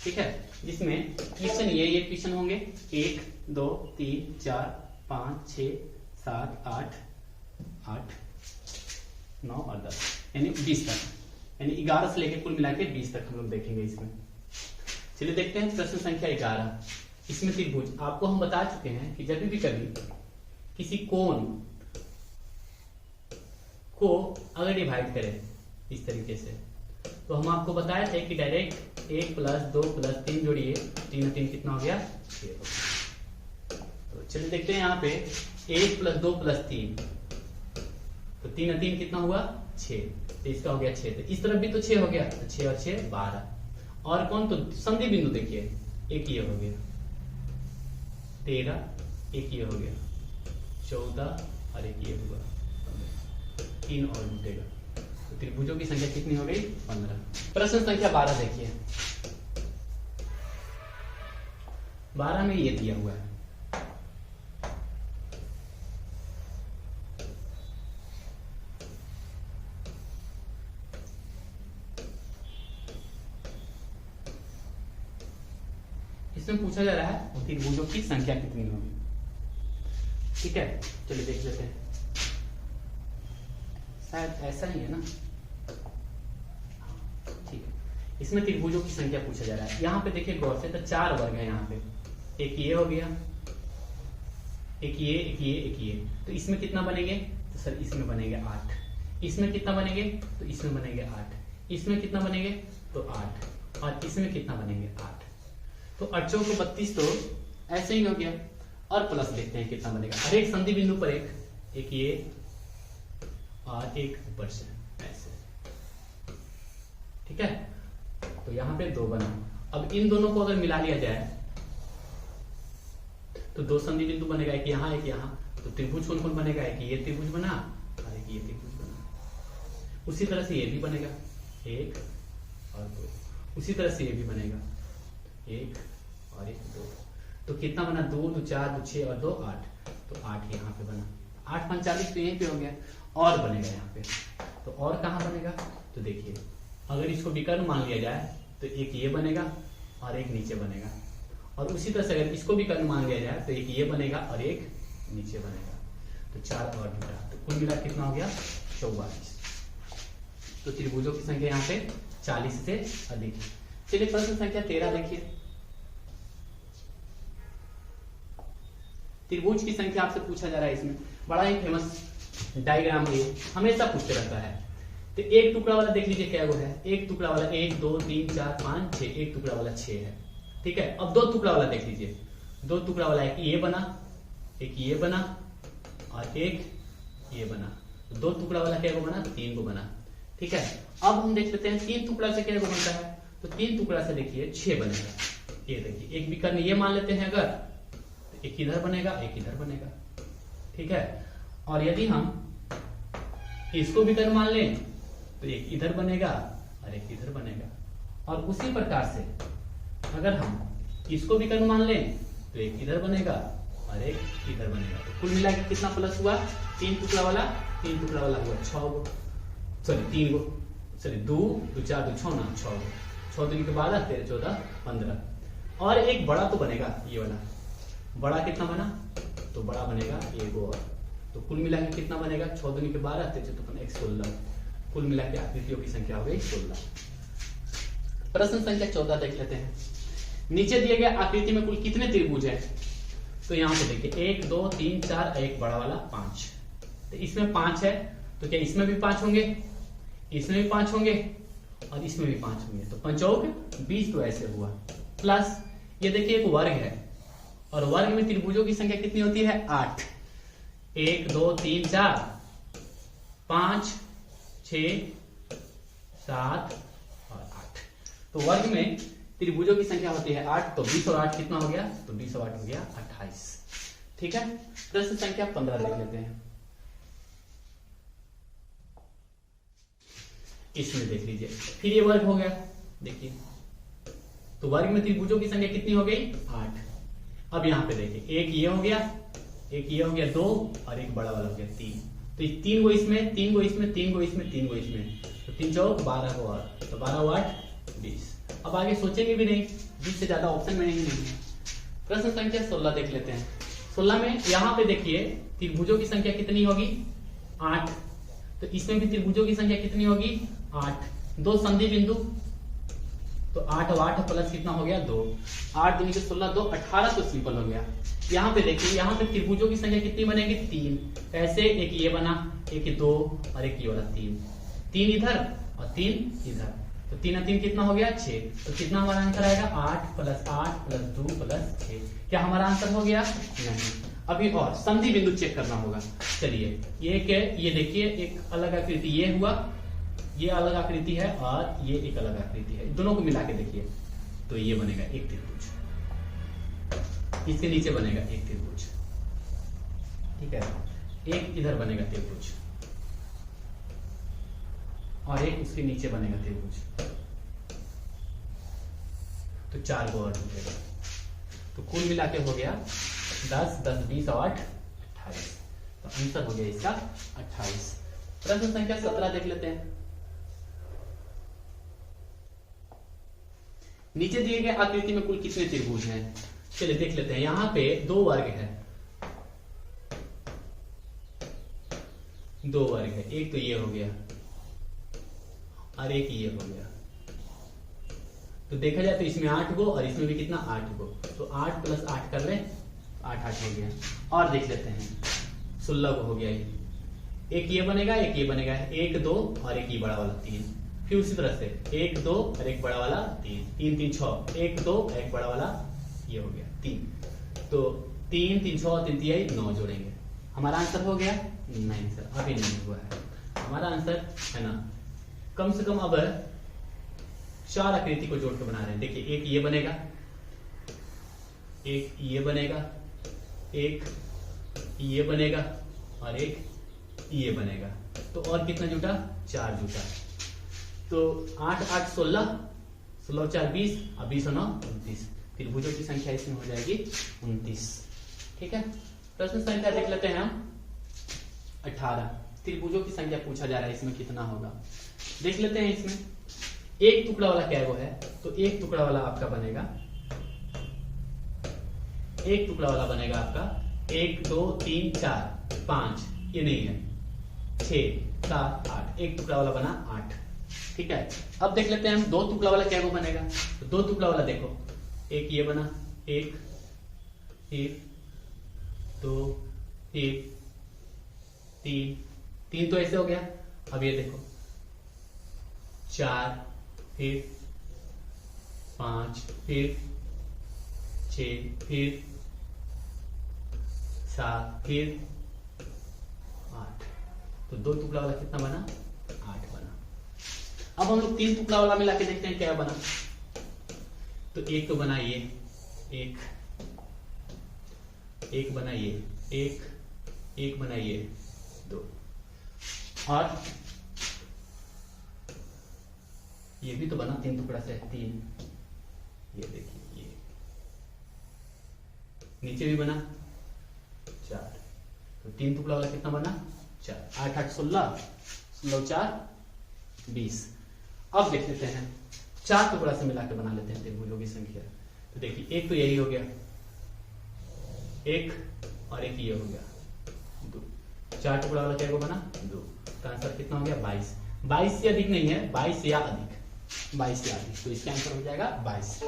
ठीक है। जिसमें क्वेश्चन ये क्वेश्चन होंगे 1 2 3 4 5 6 7 8 8 9 और 10 यानी 20 तक, यानी 11 से लेकर कुल मिला के 20 तक हम लोग देखेंगे इसमें। चलिए देखते हैं प्रश्न संख्या 11। इसमें त्रिभुज, आपको हम बता चुके हैं कि जब भी कभी किसी कोण को अगर डिवाइड करें इस तरीके से, तो हम आपको बताए थे कि डायरेक्ट 1 + 2 + 3 जोड़िए, 3 और 3 कितना हो गया 6 हो गया। तो चलिए देखते हैं यहाँ पे 1 + 2 + 3, तो 3 और 3 कितना हुआ 6, तो इसका हो गया 6। तो इस तरफ भी तो 6 हो गया, तो 6 और 6 12। और कौन, तो संधि बिंदु देखिए, एक ये हो गया 13, एक ये हो गया 14 और एक ये हुआ 3 और जुटेगा, तो त्रिभुजों की संख्या कितनी हो गई 15। प्रश्न संख्या 12 देखिए, 12 में ये दिया हुआ है, इसमें पूछा जा रहा है त्रिभुजों की संख्या कितनी होगी। ठीक है, चलिए देख लेते हैं, शायद ऐसा ही है ना। ठीक है, इसमें त्रिभुजों की संख्या पूछा जा रहा है। यहाँ पे देखिए गौर से, तो 4 वर्ग है यहाँ पे, एक ये हो गया, एक ये, एक ये, एक ये, तो इसमें कितना बनेंगे, तो सर इसमें बनेंगे 8, इसमें कितना बनेंगे, तो इसमें बनेंगे 8, इसमें कितना बनेंगे, तो 8, और इसमें कितना बनेंगे 8, तो 8 चौक 32, तो ऐसे ही हो गया। और प्लस देखते हैं कितना बनेगा, हर एक संधि बिंदु पर एक ये और एक ऊपर से ऐसे। ठीक है, तो यहां पे 2 बना। अब इन दोनों को अगर मिला लिया जाए तो 2 संधि बिंदु बनेगा, एक यहां एक यहां, तो त्रिभुज कौन कौन बनेगा, एक ये त्रिभुज बना और एक ये त्रिभुज बना। उसी तरह से ये भी बनेगा 1 और 2, उसी तरह से ये भी बनेगा 1 और 1 2, तो कितना बना 2 2 4 2 6 और 2 8, तो 8 यहाँ पे बना, 8 5 40, तो यहीं पे हो गया। और बनेगा यहाँ पे, तो और कहाँ बनेगा, तो देखिए अगर इसको विकर्ण मान लिया जाए तो एक ये बनेगा और एक नीचे बनेगा, और उसी तरह से अगर इसको विकर्ण मान लिया जाए तो एक ये बनेगा और एक नीचे बनेगा, तो 4 और जुटा, तो कुल मिला कितना हो गया 44। तो त्रिभुजों की संख्या यहाँ पे 40 से अधिक है। चलिए प्रश्न संख्या 13 देखिए, त्रिभुज की संख्या आपसे पूछा जा रहा है। इसमें बड़ा ही फेमस डायग्राम है, हमेशा पूछते रहता है। तो एक टुकड़ा वाला देख लीजिए क्या वो है, एक टुकड़ा वाला 1 2 3 4 5 6, एक टुकड़ा वाला 6 है। ठीक है, अब 2 टुकड़ा वाला देख लीजिए, 2 टुकड़ा वाला एक ये बना, एक ये बना और एक ये बना, 2 टुकड़ा वाला क्या बना 3 को बना। ठीक है, अब हम देख लेते हैं 3 टुकड़ा से क्या बनता है, तो 3 टुकड़ा से देखिए 6 बनेगा। ये देखिए एक विकर्ण ये मान लेते हैं अगर, तो एक इधर बनेगा एक इधर बनेगा। ठीक है, और यदि हम इसको विकर्ण मान लें तो एक इधर बनेगा और एक इधर बनेगा, और उसी प्रकार से अगर हम इसको विकर्ण मान लें तो एक इधर बनेगा और एक इधर बनेगा। तो कुल मिला के कितना प्लस हुआ, 3 टुकड़ा वाला हुआ 6 गो, सॉरी 3 गो, सॉरी 2 2 4 2 6 ना 6 गो, 6 दिन के बाद 13 14 15, और एक बड़ा तो बनेगा ये वाला, बड़ा कितना बना, तो बड़ा बनेगा 1 और, तो कुल मिला के कितना बनेगा 6 दूनी के 12 13 14 16, कुल मिला के आकृतियों की संख्या हो गई 16। प्रश्न संख्या 14 देख लेते हैं। नीचे दिए गए आकृति में कुल कितने त्रिभुज है, तो यहाँ पे देखिए 1 2 3 4, एक बड़ा वाला 5, तो इसमें 5 है, तो क्या इसमें भी 5 होंगे, इसमें भी 5 होंगे और इसमें भी 5 होंगे, तो 5 चौक 20, तो ऐसे हुआ। प्लस ये देखिए एक वर्ग है, और वर्ग में त्रिभुजों की संख्या कितनी होती है 8, 1 2 3 4 5 6 7 और 8, तो वर्ग में त्रिभुजों की संख्या होती है 8, तो 20 और 8 कितना हो गया, तो 20 और 8 हो गया 28। ठीक है, प्रश्न संख्या 15 देख लेते हैं। इसमें देख लीजिए फिर ये वर्ग हो गया, देखिए तो वर्ग में त्रिभुजों की संख्या कितनी हो गई 8। अब यहाँ पे देखिए एक ये हो गया, एक ये हो गया 2 और एक बड़ा वाला हो गया 3, तो 3 गो इसमें 3 गो इसमें 3 गो इसमें 3 गो इसमें, तो 3 चौक 12 को, और तो 12 8 20। अब आगे सोचेंगे भी नहीं, 20 से ज्यादा ऑप्शन में नहीं है। प्रश्न संख्या 16 देख लेते हैं। 16 में यहाँ पे देखिए त्रिभुजों की संख्या कितनी होगी 8, तो इसमें भी त्रिभुजों की संख्या कितनी होगी 8, दो संधि बिंदु, तो 8 और 8 प्लस कितना हो गया 2, 8 दूनी के 16, 2 18, तो सिंपल हो गया। यहाँ पे देखिए यहाँ पे त्रिभुजों की संख्या कितनी बनेगी 3, कैसे, एक ये बना, एक 2 और एक ये वाला 3, 3 इधर और 3 इधर, तो 3 और 3 कितना हो गया 6, तो कितना हमारा आंसर आएगा 8 + 8 + 2 + 6। क्या हमारा आंसर हो गया? नहीं। अभी और संधि बिंदु चेक करना होगा। चलिए ये क्या, ये देखिए एक अलग आकृति ये हुआ, ये अलग आकृति है और ये एक अलग आकृति है, दोनों को मिला के देखिए तो ये बनेगा एक त्रिभुज, इसके नीचे बनेगा एक त्रिभुज, ठीक है, एक इधर बनेगा त्रिभुज और एक उसके नीचे बनेगा त्रिभुज, तो 4 गो और बनेगा, तो कुल मिला के हो गया 10, 10, 20 और 8, 28, तो आंसर हो गया इसका 28। प्रश्न संख्या 17 देख लेते हैं। नीचे दिए गए आकृति में कुल कितने त्रिभुज हैं? चलिए देख लेते हैं। यहां पे 2 वर्ग है, 2 वर्ग है, एक तो ये हो गया और एक ये हो गया, तो देखा जाए तो इसमें 8 गो और इसमें भी कितना 8 गो, तो 8 + 8 कर ले, 8 8 हो गया। और देख लेते हैं 16 गो हो गया, एक ये बनेगा एक ये बनेगा, 1 2 और एक ये बड़ा वाला 3, फिर उसी तरह से 1 2 और एक बड़ा वाला 3, 3 3 6, 1 2 और एक बड़ा वाला ये हो गया 3, तो 3 3 6 3 3 9 जोड़ेंगे, हमारा आंसर हो गया? नहीं सर, अभी नहीं हुआ है हमारा आंसर, है ना। कम से कम अब 4 आकृति को जोड़ के बना रहे हैं। देखिए एक ये बनेगा, एक ये बनेगा, एक ये बनेगा और एक ये बनेगा, तो और कितना जुटा? 4 जुटा, तो 8 8 16, 16 4 20 और 20 और 9 29, त्रिभुजों की संख्या इसमें हो जाएगी 29, ठीक है। प्रश्न संख्या देख लेते हैं हम 18, त्रिभुजों की संख्या पूछा जा रहा है, इसमें कितना होगा देख लेते हैं। इसमें एक टुकड़ा वाला क्या है, तो एक टुकड़ा वाला आपका बनेगा, एक टुकड़ा वाला बनेगा आपका 1 2 3 4 5, ये नहीं है 6 7 8, एक टुकड़ा वाला बना 8, ठीक है। अब देख लेते हैं हम 2 टुकड़ा वाला क्या बनेगा, तो 2 टुकड़ा वाला देखो, एक ये बना, 1 1 2 1 3 3, तो ऐसे हो गया। अब ये देखो 4 फिर 5 फिर 6 फिर 7 फिर 8, तो 2 टुकड़ा वाला कितना बना? 8 बना। अब हम लोग 3 टुकड़ा वाला मिला के देखते हैं क्या बना, तो एक तो बना ये, एक बना ये, एक बना ये 2, और ये भी तो बना 3 टुकड़ा से 3, ये देखिए ये नीचे भी बना 4, तो 3 टुकड़ा वाला कितना बना? 4, 8 8 16, 16 4 20। अब देख लेते हैं 4 टुकड़ा से मिला के बना लेते हैं त्रिभुजों की संख्या, तो देखिए एक तो यही हो गया, एक और एक ये हो गया 2, 4 टुकड़ा वाला क्या बना? 2, तो आंसर कितना हो गया? 22। 22 से अधिक नहीं है, 22 या अधिक, 22 या अधिक, तो इसका आंसर हो जाएगा 22।